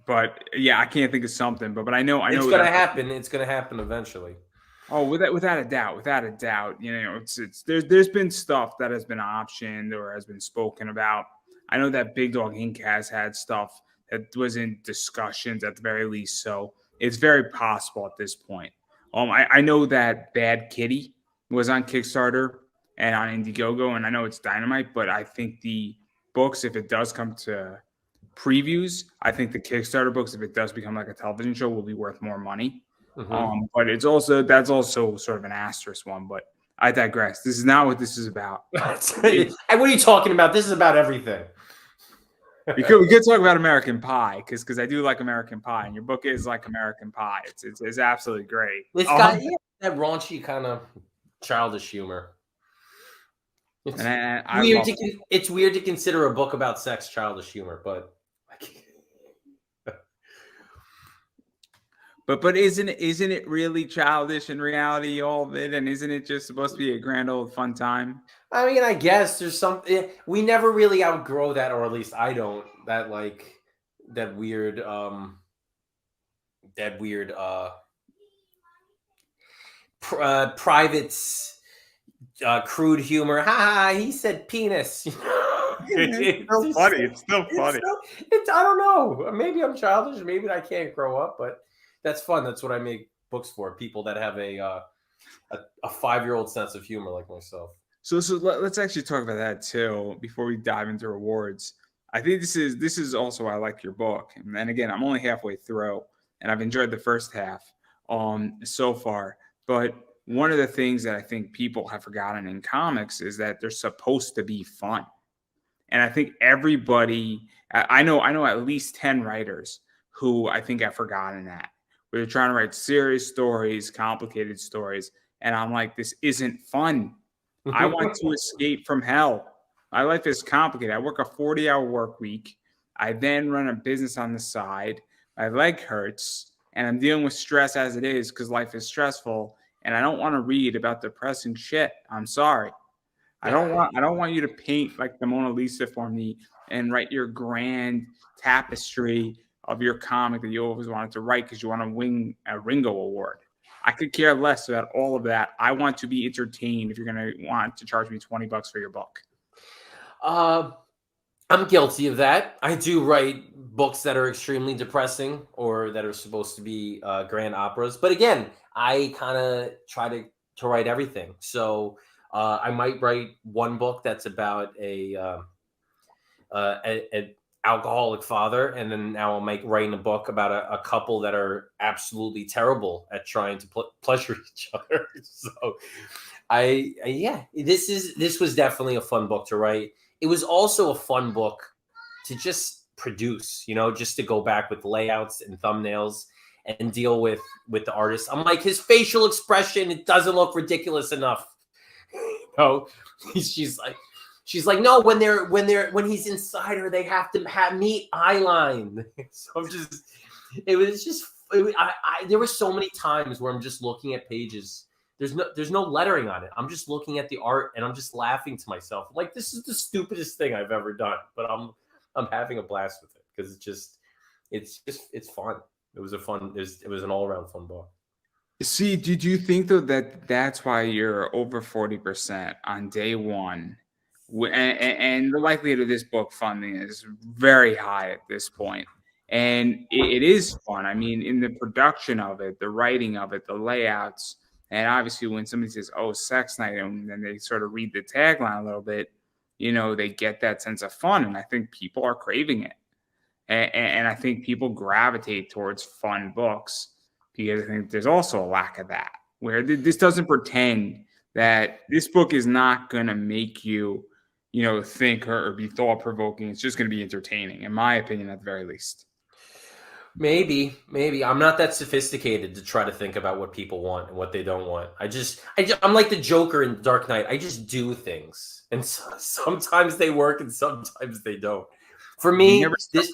Speaker 1: But yeah, I can't think of something. But I know
Speaker 2: it's going to happen. It's going to happen eventually.
Speaker 1: Oh, without a doubt. There's been stuff that has been optioned or has been spoken about. I know that Big Dog Inc. has had stuff that was in discussions at the very least. So it's very possible at this point. I know that Bad Kitty was on Kickstarter and on Indiegogo, and I know it's dynamite, but I think the books, if it does come to previews, I think the Kickstarter books, if it does become like a television show, will be worth more money. Mm-hmm. But that's also sort of an asterisk one, but I digress. This is not what this is about.
Speaker 2: What are you talking about? This is about everything.
Speaker 1: We could talk about American Pie because I do like American Pie, and your book is like American Pie. It's absolutely great.
Speaker 2: It's got that raunchy kind of childish humor. It's weird to consider a book about sex childish humor, but
Speaker 1: isn't it really childish in reality, all of it? And isn't it just supposed to be a grand old fun time?
Speaker 2: I mean, I guess there's something we never really outgrow that, or at least I don't. That weird private's crude humor. Ha! He said penis.
Speaker 1: It's still funny. It's still funny.
Speaker 2: I don't know. Maybe I'm childish. Maybe I can't grow up, but that's fun. That's what I make books for. People that have a 5-year-old sense of humor like myself.
Speaker 1: So let's actually talk about that too before we dive into rewards. I think this is also why I like your book. And again, I'm only halfway through, and I've enjoyed the first half so far. But one of the things that I think people have forgotten in comics is that they're supposed to be fun. And I think everybody, I know at least 10 writers who I think have forgotten that. Where they're trying to write serious stories, complicated stories. And I'm like, this isn't fun. I want to escape from hell. My life is complicated. I work a 40-hour work week. I then run a business on the side. My leg hurts. And I'm dealing with stress as it is because life is stressful. And I don't want to read about depressing shit. I'm sorry. I don't want you to paint like the Mona Lisa for me and write your grand tapestry of your comic that you always wanted to write because you want to win a Ringo Award. I could care less about all of that. I want to be entertained if you're going to want to charge me $20 for your book.
Speaker 2: I'm guilty of that. I do write books that are extremely depressing or that are supposed to be grand operas. But again, I kind of try to write everything. So I might write one book that's about an alcoholic father, and then now I'm writing a book about a couple that are absolutely terrible at trying to pleasure each other. So this was definitely a fun book to write. It was also a fun book to just produce, just to go back with layouts and thumbnails and deal with the artist. I'm like, his facial expression, it doesn't look ridiculous enough. She's like, She's like, no, when he's inside her, they have to meet eyeline. So I'm just, it was just, there were so many times where I'm just looking at pages. There's no lettering on it. I'm just looking at the art and I'm just laughing to myself. I'm like, this is the stupidest thing I've ever done, but I'm having a blast with it because it's fun. It was an all around fun book.
Speaker 1: See, did you think though that that's why you're over 40% on day one? And the likelihood of this book funding is very high at this point. And it is fun. I mean, in the production of it, the writing of it, the layouts, and obviously when somebody says, "Oh, sex night," and then they sort of read the tagline a little bit, they get that sense of fun. And I think people are craving it. And I think people gravitate towards fun books because I think there's also a lack of that, where this doesn't pretend that this book is not going to make you, think or be thought provoking. It's just going to be entertaining, in my opinion, at the very least.
Speaker 2: Maybe I'm not that sophisticated to try to think about what people want and what they don't want. I'm like the Joker in Dark Knight. I just do things, and sometimes they work and sometimes they don't. For me, this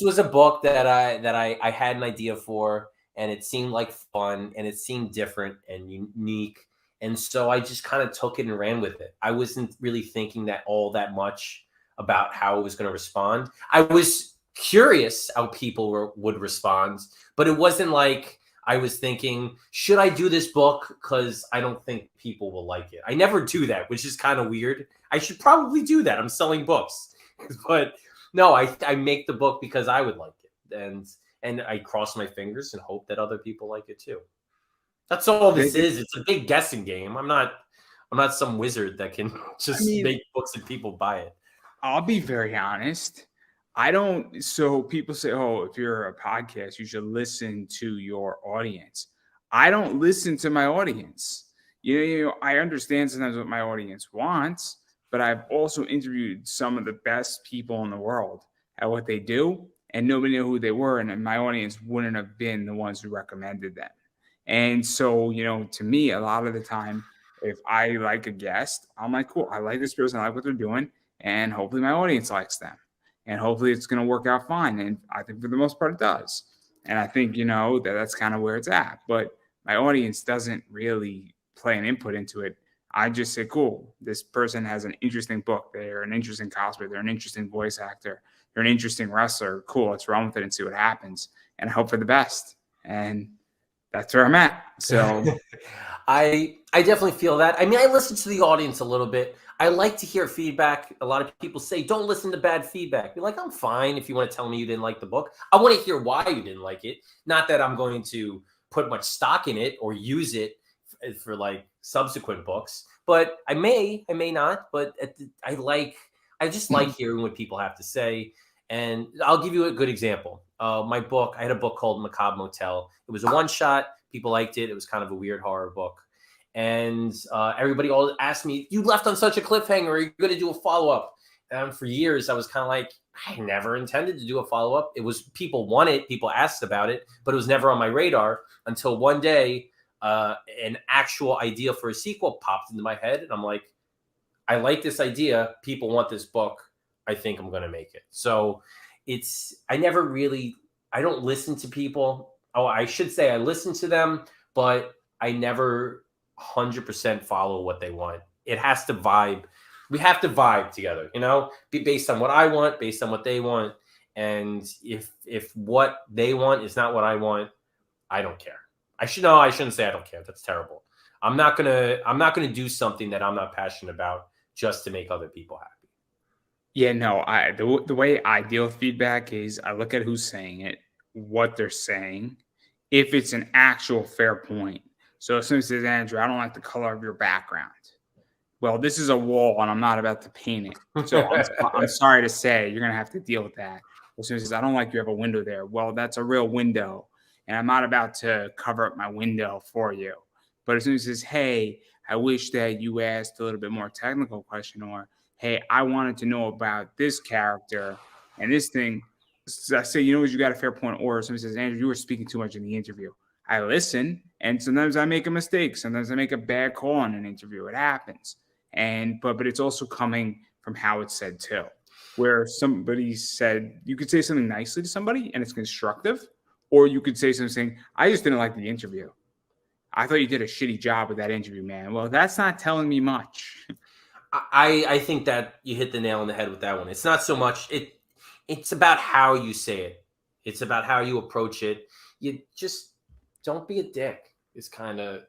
Speaker 2: was a book that I had an idea for, and it seemed like fun, and it seemed different and unique, and so I just kind of took it and ran with it. I wasn't really thinking that all that much about how it was going to respond. I was curious how people would respond, but it wasn't like I was thinking, should I do this book because I don't think people will like it. I never do that, which is kind of weird. I should probably do that. I'm selling books. But no, I make the book because I would like it. And I cross my fingers and hope that other people like it too. That's all this is. It's a big guessing game. I'm not some wizard that can just make books and people buy it.
Speaker 1: I'll be very honest. I don't. So people say, "Oh, if you're a podcast, you should listen to your audience." I don't listen to my audience. I understand sometimes what my audience wants, but I've also interviewed some of the best people in the world at what they do, and nobody knew who they were, and my audience wouldn't have been the ones who recommended them. And so, to me, a lot of the time, if I like a guest, I'm like, cool, I like this person, I like what they're doing, and hopefully my audience likes them. And hopefully it's going to work out fine. And I think for the most part it does. And I think, that's kind of where it's at. But my audience doesn't really play an input into it. I just say, cool, this person has an interesting book. They're an interesting cosplayer. They're an interesting voice actor. They're an interesting wrestler. Cool, let's run with it and see what happens. And I hope for the best. And that's where I'm at. So
Speaker 2: I definitely feel that. I mean, I listen to the audience a little bit. I like to hear feedback. A lot of people say, don't listen to bad feedback. You're like, I'm fine if you want to tell me you didn't like the book. I want to hear why you didn't like it. Not that I'm going to put much stock in it or use it for like subsequent books, but I may not, but I just like hearing what people have to say. And I'll give you a good example. I had a book called Macabre Motel. It was a one shot. People liked it. It was kind of a weird horror book. And everybody all asked me, you left on such a cliffhanger. Are you going to do a follow-up? And for years, I was kind of like, I never intended to do a follow-up. It was people asked about it, but it was never on my radar until one day an actual idea for a sequel popped into my head. And I'm like, I like this idea. People want this book. I think I'm going to make it. So I don't listen to people. Oh, I should say I listen to them, but I never 100% follow what they want. It has to vibe. We have to vibe together, be based on what I want, based on what they want. And if what they want is not what I want, I don't care. I shouldn't say I don't care. That's terrible. I'm not gonna do something that I'm not passionate about just to make other people happy.
Speaker 1: Yeah, no, the way I deal with feedback is I look at who's saying it, what they're saying, if it's an actual fair point. So if somebody says, Andrew, I don't like the color of your background. Well, this is a wall and I'm not about to paint it. So I'm sorry to say you're going to have to deal with that. Or somebody says, I don't like you have a window there. Well, that's a real window. And I'm not about to cover up my window for you. But as soon as it says, hey, I wish that you asked a little bit more technical question, or, hey, I wanted to know about this character and this thing. So I say, you got a fair point. Or somebody says, Andrew, you were speaking too much in the interview. I listen, and sometimes I make a mistake. Sometimes I make a bad call on an interview. It happens. But it's also coming from how it's said too, where somebody said, you could say something nicely to somebody and it's constructive, or you could say something, I just didn't like the interview. I thought you did a shitty job with that interview, man. Well, that's not telling me much.
Speaker 2: I think that you hit the nail on the head with that one. It's not so much it's about how you say it. It's about how you approach it. You just don't be a dick. It's kind of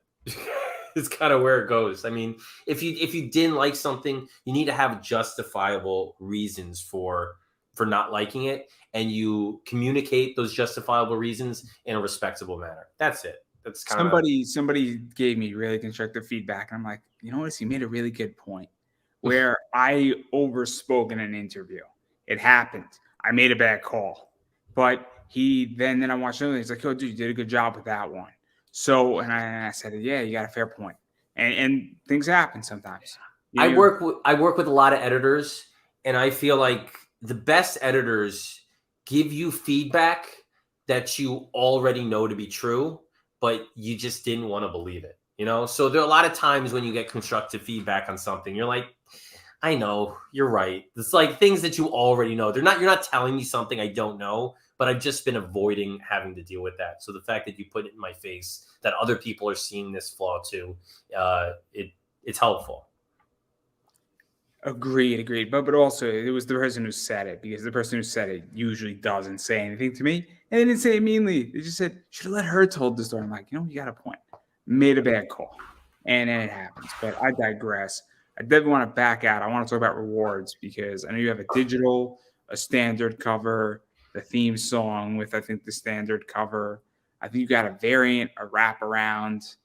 Speaker 2: it's kind of where it goes. I mean, if you didn't like something, you need to have justifiable reasons for not liking it, and you communicate those justifiable reasons in a respectable manner. That's it. That's kind of
Speaker 1: somebody gave me really constructive feedback, and I'm like, you know what? He made a really good point. Where I overspoke in an interview. It happened. I made a bad call, but then I watched another. He's like, "Oh, dude, you did a good job with that one." So, and I said, "Yeah, you got a fair point." And things happen sometimes.
Speaker 2: I work with a lot of editors, and I feel like the best editors give you feedback that you already know to be true, but you just didn't want to believe it. So there are a lot of times when you get constructive feedback on something, you're like, I know, you're right. It's like things that you already know. You're not telling me something I don't know, but I've just been avoiding having to deal with that. So the fact that you put it in my face that other people are seeing this flaw too, it's helpful.
Speaker 1: Agreed. But also, it was the person who said it, because the person who said it usually doesn't say anything to me, and they didn't say it meanly. They just said, "Should have let her told the story." I'm like, you got a point. Made a bad call, and it happens. But I digress. I definitely want to back out. I want to talk about rewards, because I know you have a digital, a standard cover, the theme song with, I think, the standard cover. I think you got a variant, a wraparound.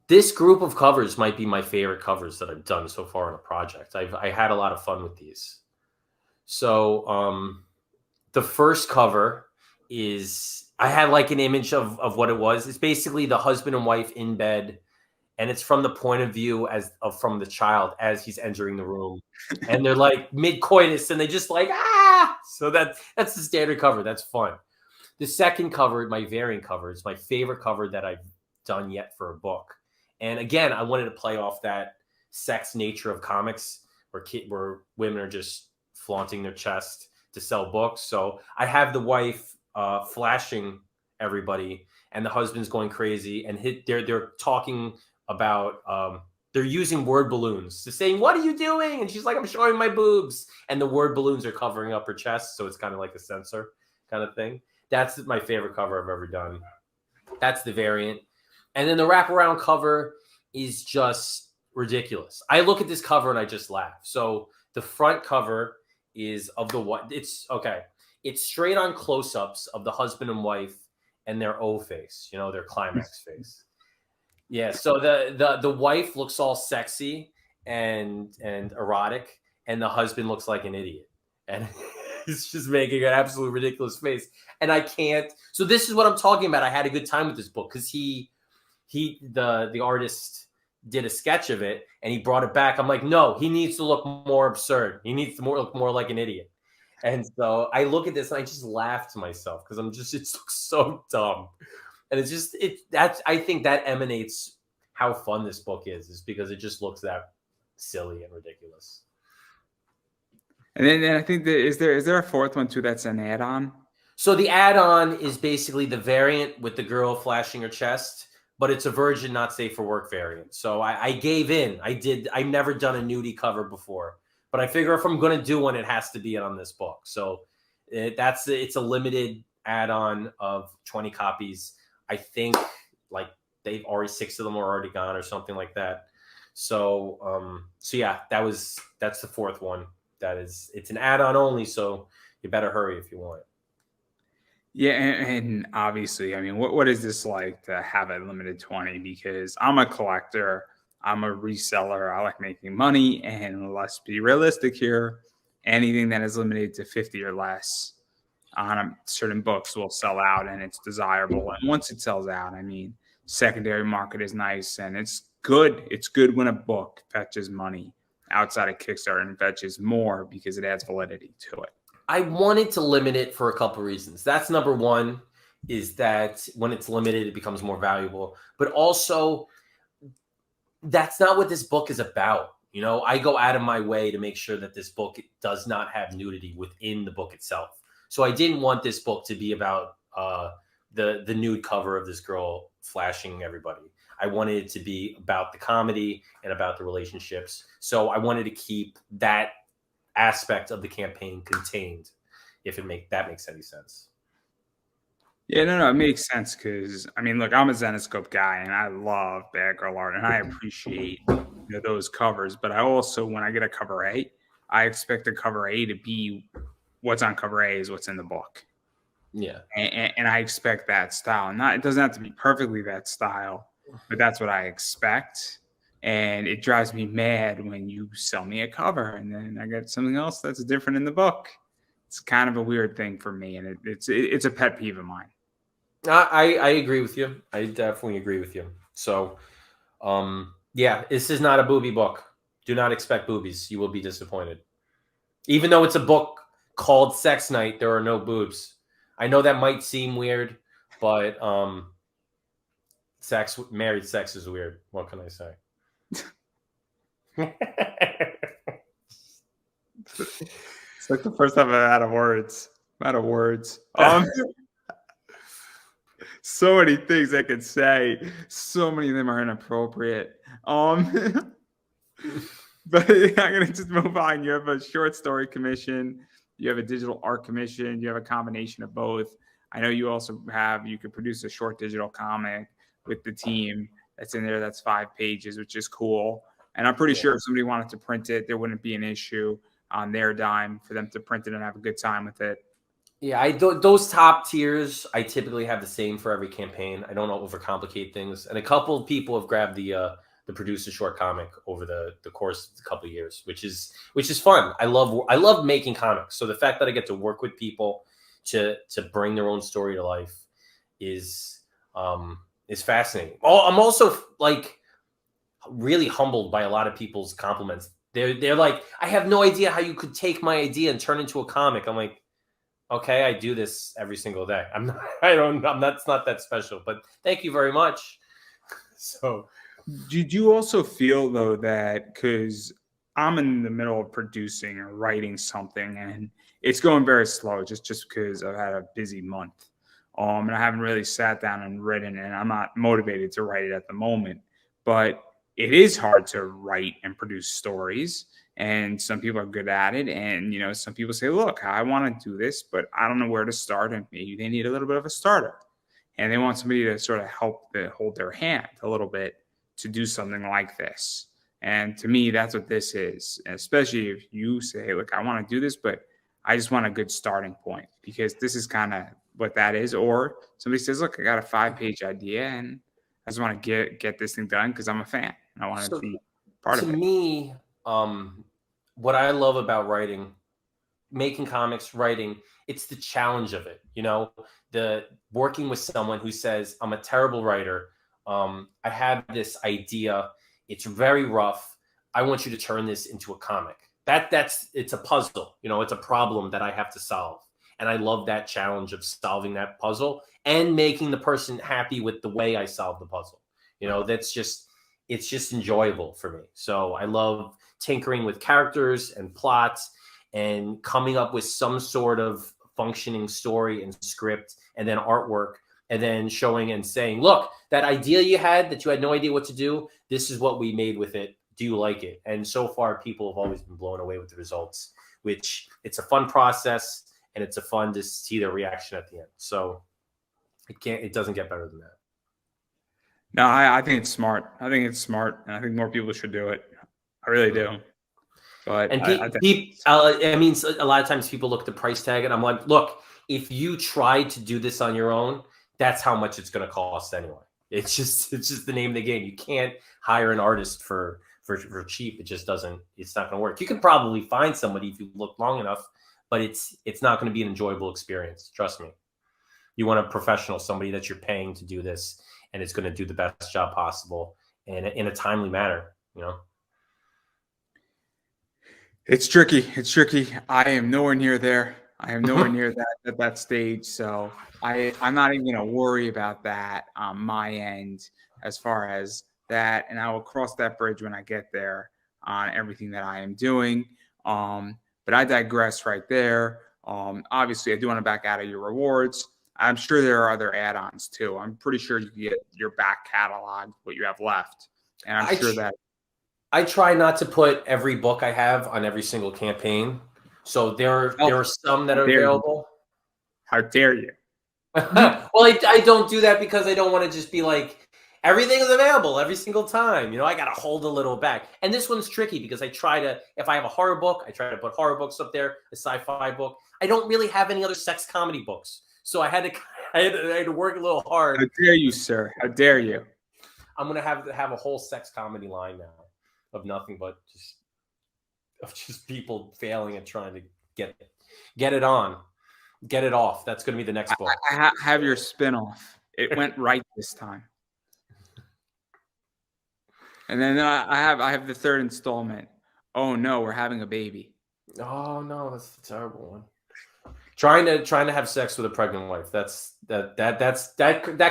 Speaker 2: This group of covers might be my favorite covers that I've done so far in a project. I had a lot of fun with these. So the first cover is, I had like an image of what it was. It's basically the husband and wife in bed, and it's from the point of view from the child as he's entering the room, and they're like mid-coitus, and they just like So that's the standard cover. That's fun. The second cover, my variant cover, is my favorite cover that I've done yet for a book. And again, I wanted to play off that sex nature of comics, where women are just flaunting their chest to sell books. So I have the wife flashing everybody, and the husband's going crazy, and they're talking about they're using word balloons to saying, "What are you doing?" And she's like, "I'm showing my boobs." And the word balloons are covering up her chest, so it's kind of like a censor kind of thing. That's my favorite cover I've ever done. That's the variant. And then the wraparound cover is just ridiculous. I look at this cover and I just laugh. So the front cover is of the what? It's okay. It's straight on close-ups of the husband and wife and their O face, their climax face. Yeah. So the wife looks all sexy and erotic, and the husband looks like an idiot, and he's just making an absolute ridiculous face. And I can't. So this is what I'm talking about. I had a good time with this book because the artist did a sketch of it and he brought it back. I'm like, no, he needs to look more absurd. He needs to look more like an idiot. And so I look at this and I just laugh to myself because it looks so dumb. And I think that emanates how fun this book is because it just looks that silly and ridiculous.
Speaker 1: And then I think is there a fourth one too that's an add-on?
Speaker 2: So the add-on is basically the variant with the girl flashing her chest, but it's a virgin not safe for work variant. So I gave in. I've never done a nudie cover before, but I figure if I'm going to do one, it has to be on this book. So it's a limited add-on of 20 copies. I think like they've already 6 of them are already gone or something like that. So yeah, that's the fourth one. It's an add-on only, so you better hurry if you want it.
Speaker 1: Yeah, and obviously, I mean, what is this like to have a limited 20? Because I'm a collector, I'm a reseller, I like making money, and let's be realistic here. Anything that is limited to 50 or less on certain books will sell out, and it's desirable. And once it sells out, I mean, secondary market is nice, and it's good. It's good when a book fetches money outside of Kickstarter and fetches more because it adds validity to it.
Speaker 2: I wanted to limit it for a couple reasons. That's number one. is that when it's limited, it becomes more valuable. But also, that's not what this book is about. You know, I go out of my way to make sure that this book does not have nudity within the book itself. So I didn't want this book to be about the nude cover of this girl flashing everybody. I wanted it to be about the comedy and about the relationships. So I wanted to keep that aspect of the campaign contained, if that makes any sense.
Speaker 1: Yeah, no, it makes sense because I mean, look, I'm a Zenoscope guy, and I love Bad Girl art, and I appreciate those covers. But I also, when I get a cover A, I expect the cover A to be what's on cover A is what's in the book.
Speaker 2: Yeah,
Speaker 1: and I expect that style. Not it doesn't have to be perfectly that style, but that's what I expect. And it drives me mad when you sell me a cover and then I get something else that's different in the book. It's kind of a weird thing for me, and it's a pet peeve of mine.
Speaker 2: I agree with you. I definitely agree with you. So, yeah, this is not a booby book. Do not expect boobies. You will be disappointed. Even though it's a book called Sex Night, there are no boobs. I know that might seem weird, but married sex is weird. What can I say?
Speaker 1: It's like the first time I'm out of words. I'm out of words. So many things I could say. So many of them are inappropriate. But I'm gonna just move on. You have a short story commission. You have a digital art commission. You have a combination of both. I know you also you could produce a short digital comic with the team that's in there. That's 5 pages, which is cool. And I'm pretty sure if somebody wanted to print it, there wouldn't be an issue on their dime for them to print it and have a good time with it.
Speaker 2: Yeah, those top tiers, I typically have the same for every campaign. I don't overcomplicate things. And a couple of people have grabbed the producer short comic over the course of a couple of years, which is fun. I love making comics. So the fact that I get to work with people to bring their own story to life is fascinating. I'm also like really humbled by a lot of people's compliments. They're like, I have no idea how you could take my idea and turn it into a comic. I'm like, okay, I do this every single day. It's not that special, but thank you very much. So,
Speaker 1: did you also feel though that because I'm in the middle of producing or writing something and it's going very slow just because I've had a busy month. And I haven't really sat down and written, and I'm not motivated to write it at the moment. But it is hard to write and produce stories, and some people are good at it. And some people say, "Look, I want to do this, but I don't know where to start." And maybe they need a little bit of a starter, and they want somebody to sort of help hold their hand a little bit to do something like this. And to me, that's what this is, especially if you say, look, I want to do this, but I just want a good starting point, because this is kind of what that is. Or somebody says, look, I got a 5-page idea and I just want to get this thing done because I'm a fan and I want to be part of it.
Speaker 2: To me, what I love about making comics, writing, it's the challenge of it. The working with someone who says, I'm a terrible writer. I have this idea. It's very rough. I want you to turn this into a comic. It's a puzzle. It's a problem that I have to solve. And I love that challenge of solving that puzzle and making the person happy with the way I solve the puzzle. It's just enjoyable for me. So I love tinkering with characters and plots and coming up with some sort of functioning story and script and then artwork, and then showing and saying, look, that idea you had that you had no idea what to do, this is what we made with it. Do you like it? And so far, people have always been blown away with the results, which it's a fun process and it's a fun to see their reaction at the end. So it doesn't get better than that.
Speaker 1: No, I think it's smart. I think it's smart, and I think more people should do it. I really do. But
Speaker 2: and I mean, a lot of times people look at the price tag, and I'm like, look, if you try to do this on your own, that's how much it's going to cost anyway. It's just the name of the game. You can't hire an artist for cheap. It just doesn't. It's not going to work. You can probably find somebody if you look long enough, but it's not going to be an enjoyable experience. Trust me. You want a professional, somebody that you're paying to do this, and it's going to do the best job possible and in a timely manner.
Speaker 1: It's tricky. I am nowhere near there. I am nowhere near that. at that stage, so I'm not even gonna worry about that on my end as far as that, and I will cross that bridge when I get there on everything that I am doing. But I digress right there. Obviously, I do want to back out of your rewards. I'm sure there are other add-ons too. I'm pretty sure you can get your back catalog, what you have left, and I'm sure that
Speaker 2: I try not to put every book I have on every single campaign. So there are some that are available.
Speaker 1: How dare you?
Speaker 2: Well, I don't do that because I don't want to just be like, everything is available every single time. I got to hold a little back. And this one's tricky because I try to, if I have a horror book, I try to put horror books up there, a sci-fi book. I don't really have any other sex comedy books. So I had to work a little hard.
Speaker 1: How dare you, sir? How dare you?
Speaker 2: I'm going to have a whole sex comedy line now of nothing but just people failing at trying to get it on. Get it off. That's going to be the next book.
Speaker 1: I have your spin-off. It went right this time. And then I have the third installment. Oh no, we're having a baby.
Speaker 2: Oh no, that's the terrible one. Trying to have sex with a pregnant wife. That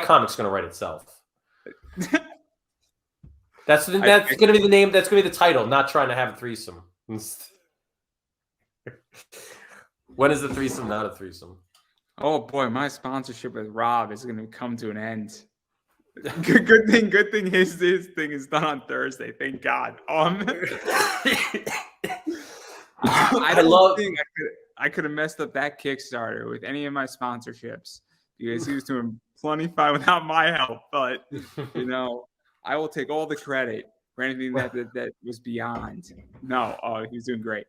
Speaker 2: comic's going to write itself. That's going to be the name. That's going to be the title. Not trying to have a threesome. When is the threesome not a threesome?
Speaker 1: Oh boy, my sponsorship with Rob is going to come to an end. Good thing his thing is done on Thursday. Thank God. I could have messed up that Kickstarter with any of my sponsorships because he was doing plenty fine without my help. But I will take all the credit for anything that was beyond. No, he was doing great.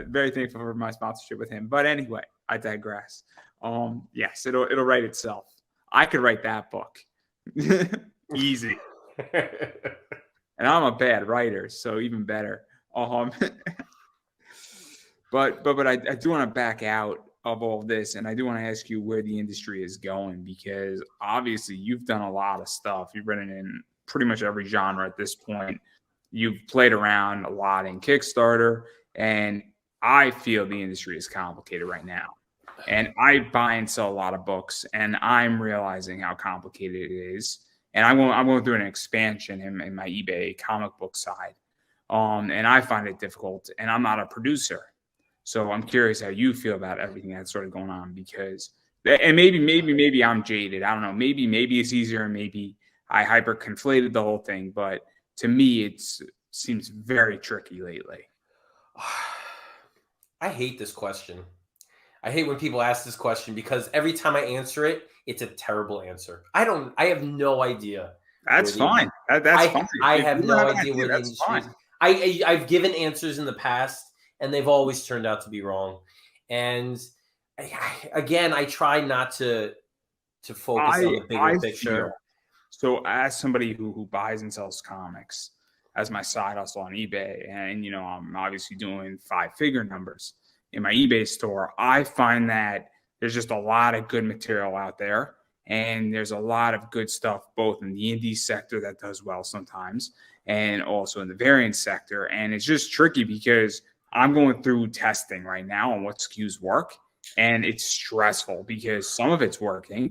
Speaker 1: Very thankful for my sponsorship with him. But anyway, I digress. Yes, it'll write itself. I could write that book. Easy. And I'm a bad writer, so even better. But I do want to back out of all this, and I do want to ask you where the industry is going, because obviously you've done a lot of stuff. You've written in pretty much every genre at this point. You've played around a lot in Kickstarter, and I feel the industry is complicated right now. And I buy and sell a lot of books, and I'm realizing how complicated it is. And I'm going through an expansion in my eBay comic book side, and I find it difficult. And I'm not a producer, so I'm curious how you feel about everything that's sort of going on. Because, and maybe I'm jaded. I don't know. Maybe it's easier, and maybe I hyper conflated the whole thing. But to me, it seems very tricky lately.
Speaker 2: I hate this question. I hate when people ask this question because every time I answer it, it's a terrible answer. I have no idea.
Speaker 1: That's fine. That's fine.
Speaker 2: I have no idea where the industry is. I've given answers in the past, and they've always turned out to be wrong. And I try not to focus on the bigger picture.
Speaker 1: So as somebody who buys and sells comics as my side hustle on eBay, and I'm obviously doing 5-figure numbers in my eBay store, I find that there's just a lot of good material out there, and there's a lot of good stuff both in the indie sector that does well sometimes, and also in the variant sector. And it's just tricky because I'm going through testing right now on what SKUs work, and it's stressful because some of it's working,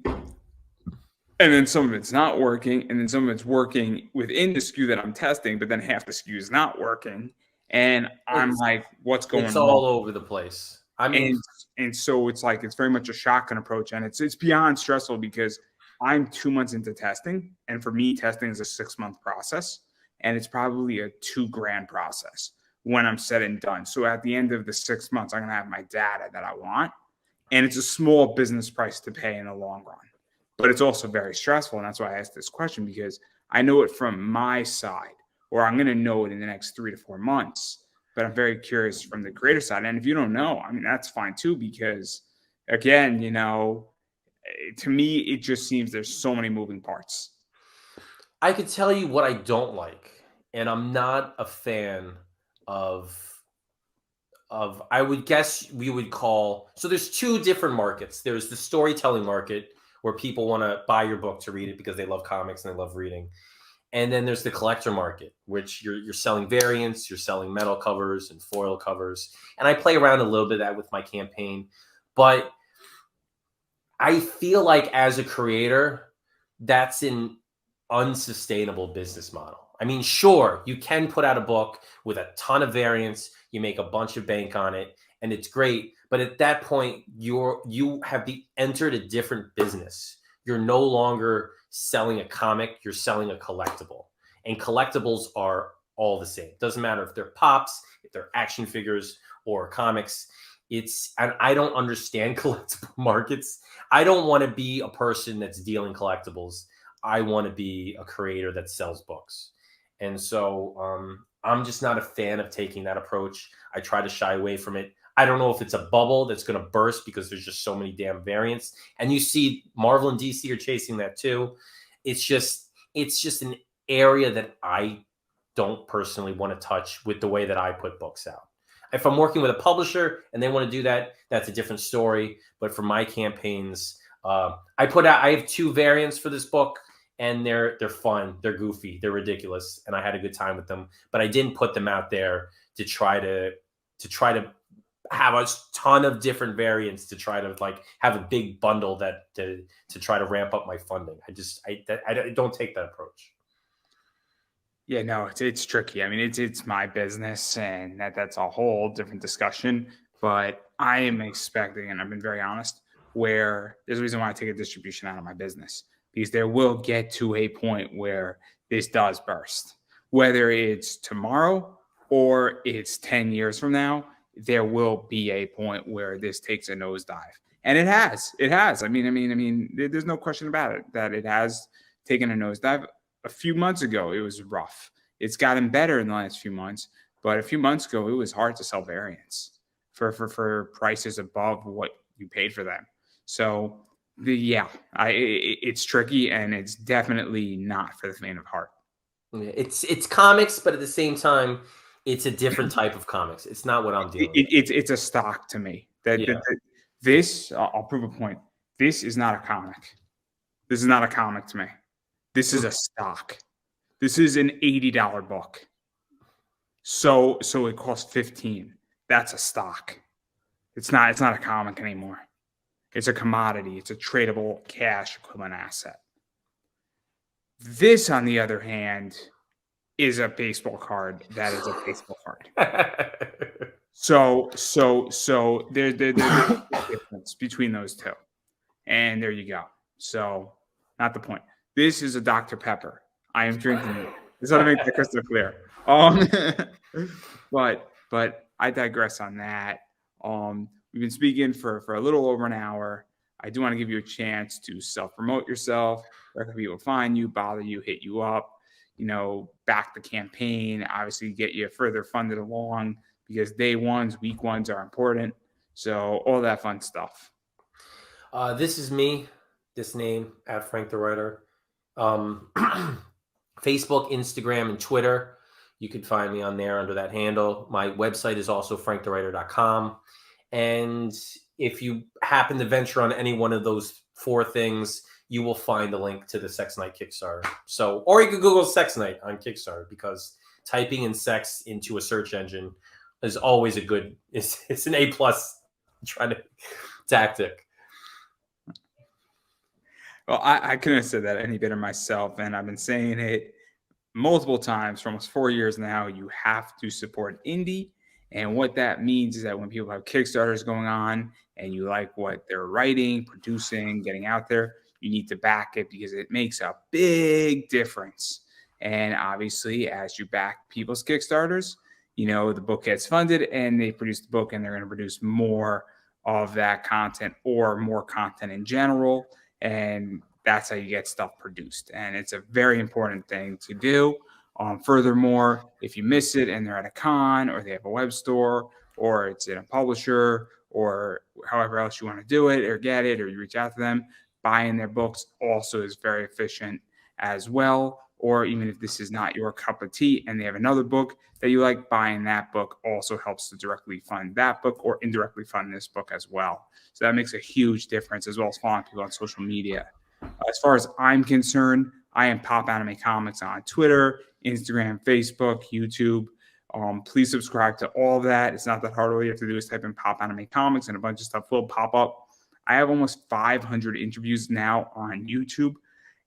Speaker 1: and then some of it's not working, and then some of it's working within the SKU that I'm testing, but then half the SKU is not working. And I'm like, what's going on?
Speaker 2: It's all over the place. I mean,
Speaker 1: and so it's like, it's very much a shotgun approach, and it's beyond stressful because I'm 2 months into testing. And for me, testing is a 6-month process, and it's probably a $2,000 process when I'm said and done. So at the end of the 6 months, I'm going to have my data that I want. And it's a small business price to pay in the long run, but it's also very stressful. And that's why I asked this question, because I know it from my side, or I'm going to know it in the next 3 to 4 months. But I'm very curious from the creator side. And if you don't know, I mean, that's fine too, because again, to me, it just seems there's so many moving parts.
Speaker 2: I could tell you what I don't like, and I'm not a fan of I would guess we would call, so there's 2 different markets. There's the storytelling market where people want to buy your book to read it because they love comics and they love reading. And then there's the collector market, which you're selling variants, you're selling metal covers and foil covers. And I play around a little bit of that with my campaign. But I feel like as a creator, that's an unsustainable business model. I mean, sure, you can put out a book with a ton of variants, you make a bunch of bank on it, and it's great. But at that point, you have entered a different business. You're no longer selling a comic, you're selling a collectible. And collectibles are all the same. Doesn't matter if they're pops, if they're action figures or comics. And I don't understand collectible markets. I don't want to be a person that's dealing collectibles. I want to be a creator that sells books. And so I'm just not a fan of taking that approach. I try to shy away from it. I don't know if it's a bubble that's going to burst because there's just so many damn variants. And you see Marvel and DC are chasing that too. It's just an area that I don't personally want to touch with the way that I put books out. If I'm working with a publisher and they want to do that, that's a different story. But for my campaigns, I have 2 variants for this book, and they're fun, they're goofy, they're ridiculous, and I had a good time with them. But I didn't put them out there to try to have a ton of different variants to try to like have a big bundle that to try to ramp up my funding. I don't take that approach.
Speaker 1: Yeah, no, it's tricky. I mean, it's my business, and that's a whole different discussion. But I am expecting, and I've been very honest, where there's a reason why I take a distribution out of my business, because there will get to a point where this does burst. Whether it's tomorrow or it's 10 years from now, there will be a point where this takes a nosedive. And it has. It has. I mean, there's no question about it that it has taken a nosedive. A few months ago, it was rough. It's gotten better in the last few months, but a few months ago, it was hard to sell variants for prices above what you paid for them. So it's tricky, and it's definitely not for the faint of heart.
Speaker 2: It's comics, but at the same time, it's a different type of comics. It's not what I'm dealing with.
Speaker 1: It's a stock to me. I'll prove a point. This is not a comic. This is not a comic to me. This is a stock. This is an $80 book. So it costs $15. That's a stock. It's not a comic anymore. It's a commodity. It's a tradable cash equivalent asset. This, on the other hand, is a baseball card. That is a baseball card. So there's a difference between those two. And there you go. So, not the point. This is a Dr. Pepper. I am drinking it. Just want to make that crystal clear. But I digress on that. We've been speaking for a little over an hour. I do want to give you a chance to self-promote yourself. Where can people find you, bother you, hit you up, back the campaign, obviously get you further funded along, because day ones, week ones are important. So all that fun stuff.
Speaker 2: This is me, this name, at Frank the Writer. Facebook, Instagram, and Twitter. You can find me on there under that handle. My website is also frankthewriter.com. And if you happen to venture on any one of those 4 things, you will find a link to the Sex Night Kickstarter. Or you could Google Sex Night on Kickstarter, because typing in sex into a search engine is always it's an A+ tactic.
Speaker 1: Well, I couldn't have said that any better myself, and I've been saying it multiple times for almost 4 years now. You have to support indie, and what that means is that when people have Kickstarters going on and you like what they're writing, producing, getting out there, you need to back it, because it makes a big difference. And obviously, as you back people's Kickstarters, the book gets funded and they produce the book, and they're going to produce more of that content or more content in general. And that's how you get stuff produced. And it's a very important thing to do. Furthermore, if you miss it and they're at a con, or they have a web store, or it's in a publisher, or however else you want to do it, or get it, or you reach out to them, buying their books also is very efficient as well. Or even if this is not your cup of tea and they have another book that you like, buying that book also helps to directly fund that book or indirectly fund this book as well. So that makes a huge difference, as well as following people on social media. As far as I'm concerned, I am Pop Anime Comics on Twitter, Instagram, Facebook, YouTube. Please subscribe to all of that. It's not that hard. All you have to do is type in Pop Anime Comics, and a bunch of stuff will pop up. I have almost 500 interviews now on YouTube.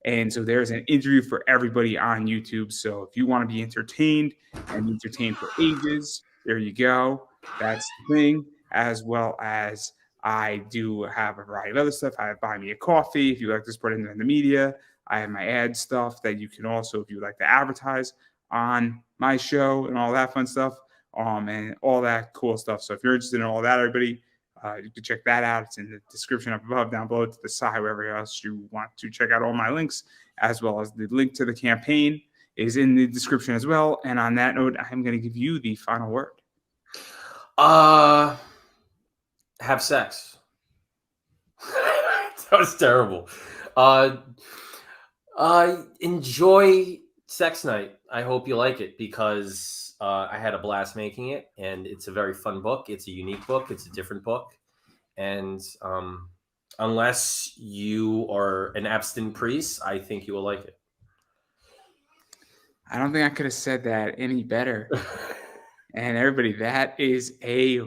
Speaker 1: And so there's an interview for everybody on YouTube. So if you want to be entertained and entertained for ages, there you go. That's the thing. As well as I do have a variety of other stuff. I have Buy Me a Coffee if you like to support it in the media. I have my ad stuff that you can also, if you like to advertise on my show and all that fun stuff, and all that cool stuff. So if you're interested in all that, everybody, you can check that out. It's in the description up above, down below to the side, wherever else you want to check out all my links, as well as the link to the campaign is in the description as well. And on that note, I'm going to give you the final word.
Speaker 2: Have sex. That was terrible. Enjoy sex night. I hope you like it because I had a blast making it, and it's a very fun book. It's a unique book. It's a different book, and unless you are an abstinent priest, I think you will like it.
Speaker 1: I don't think I could have said that any better. And everybody, that is a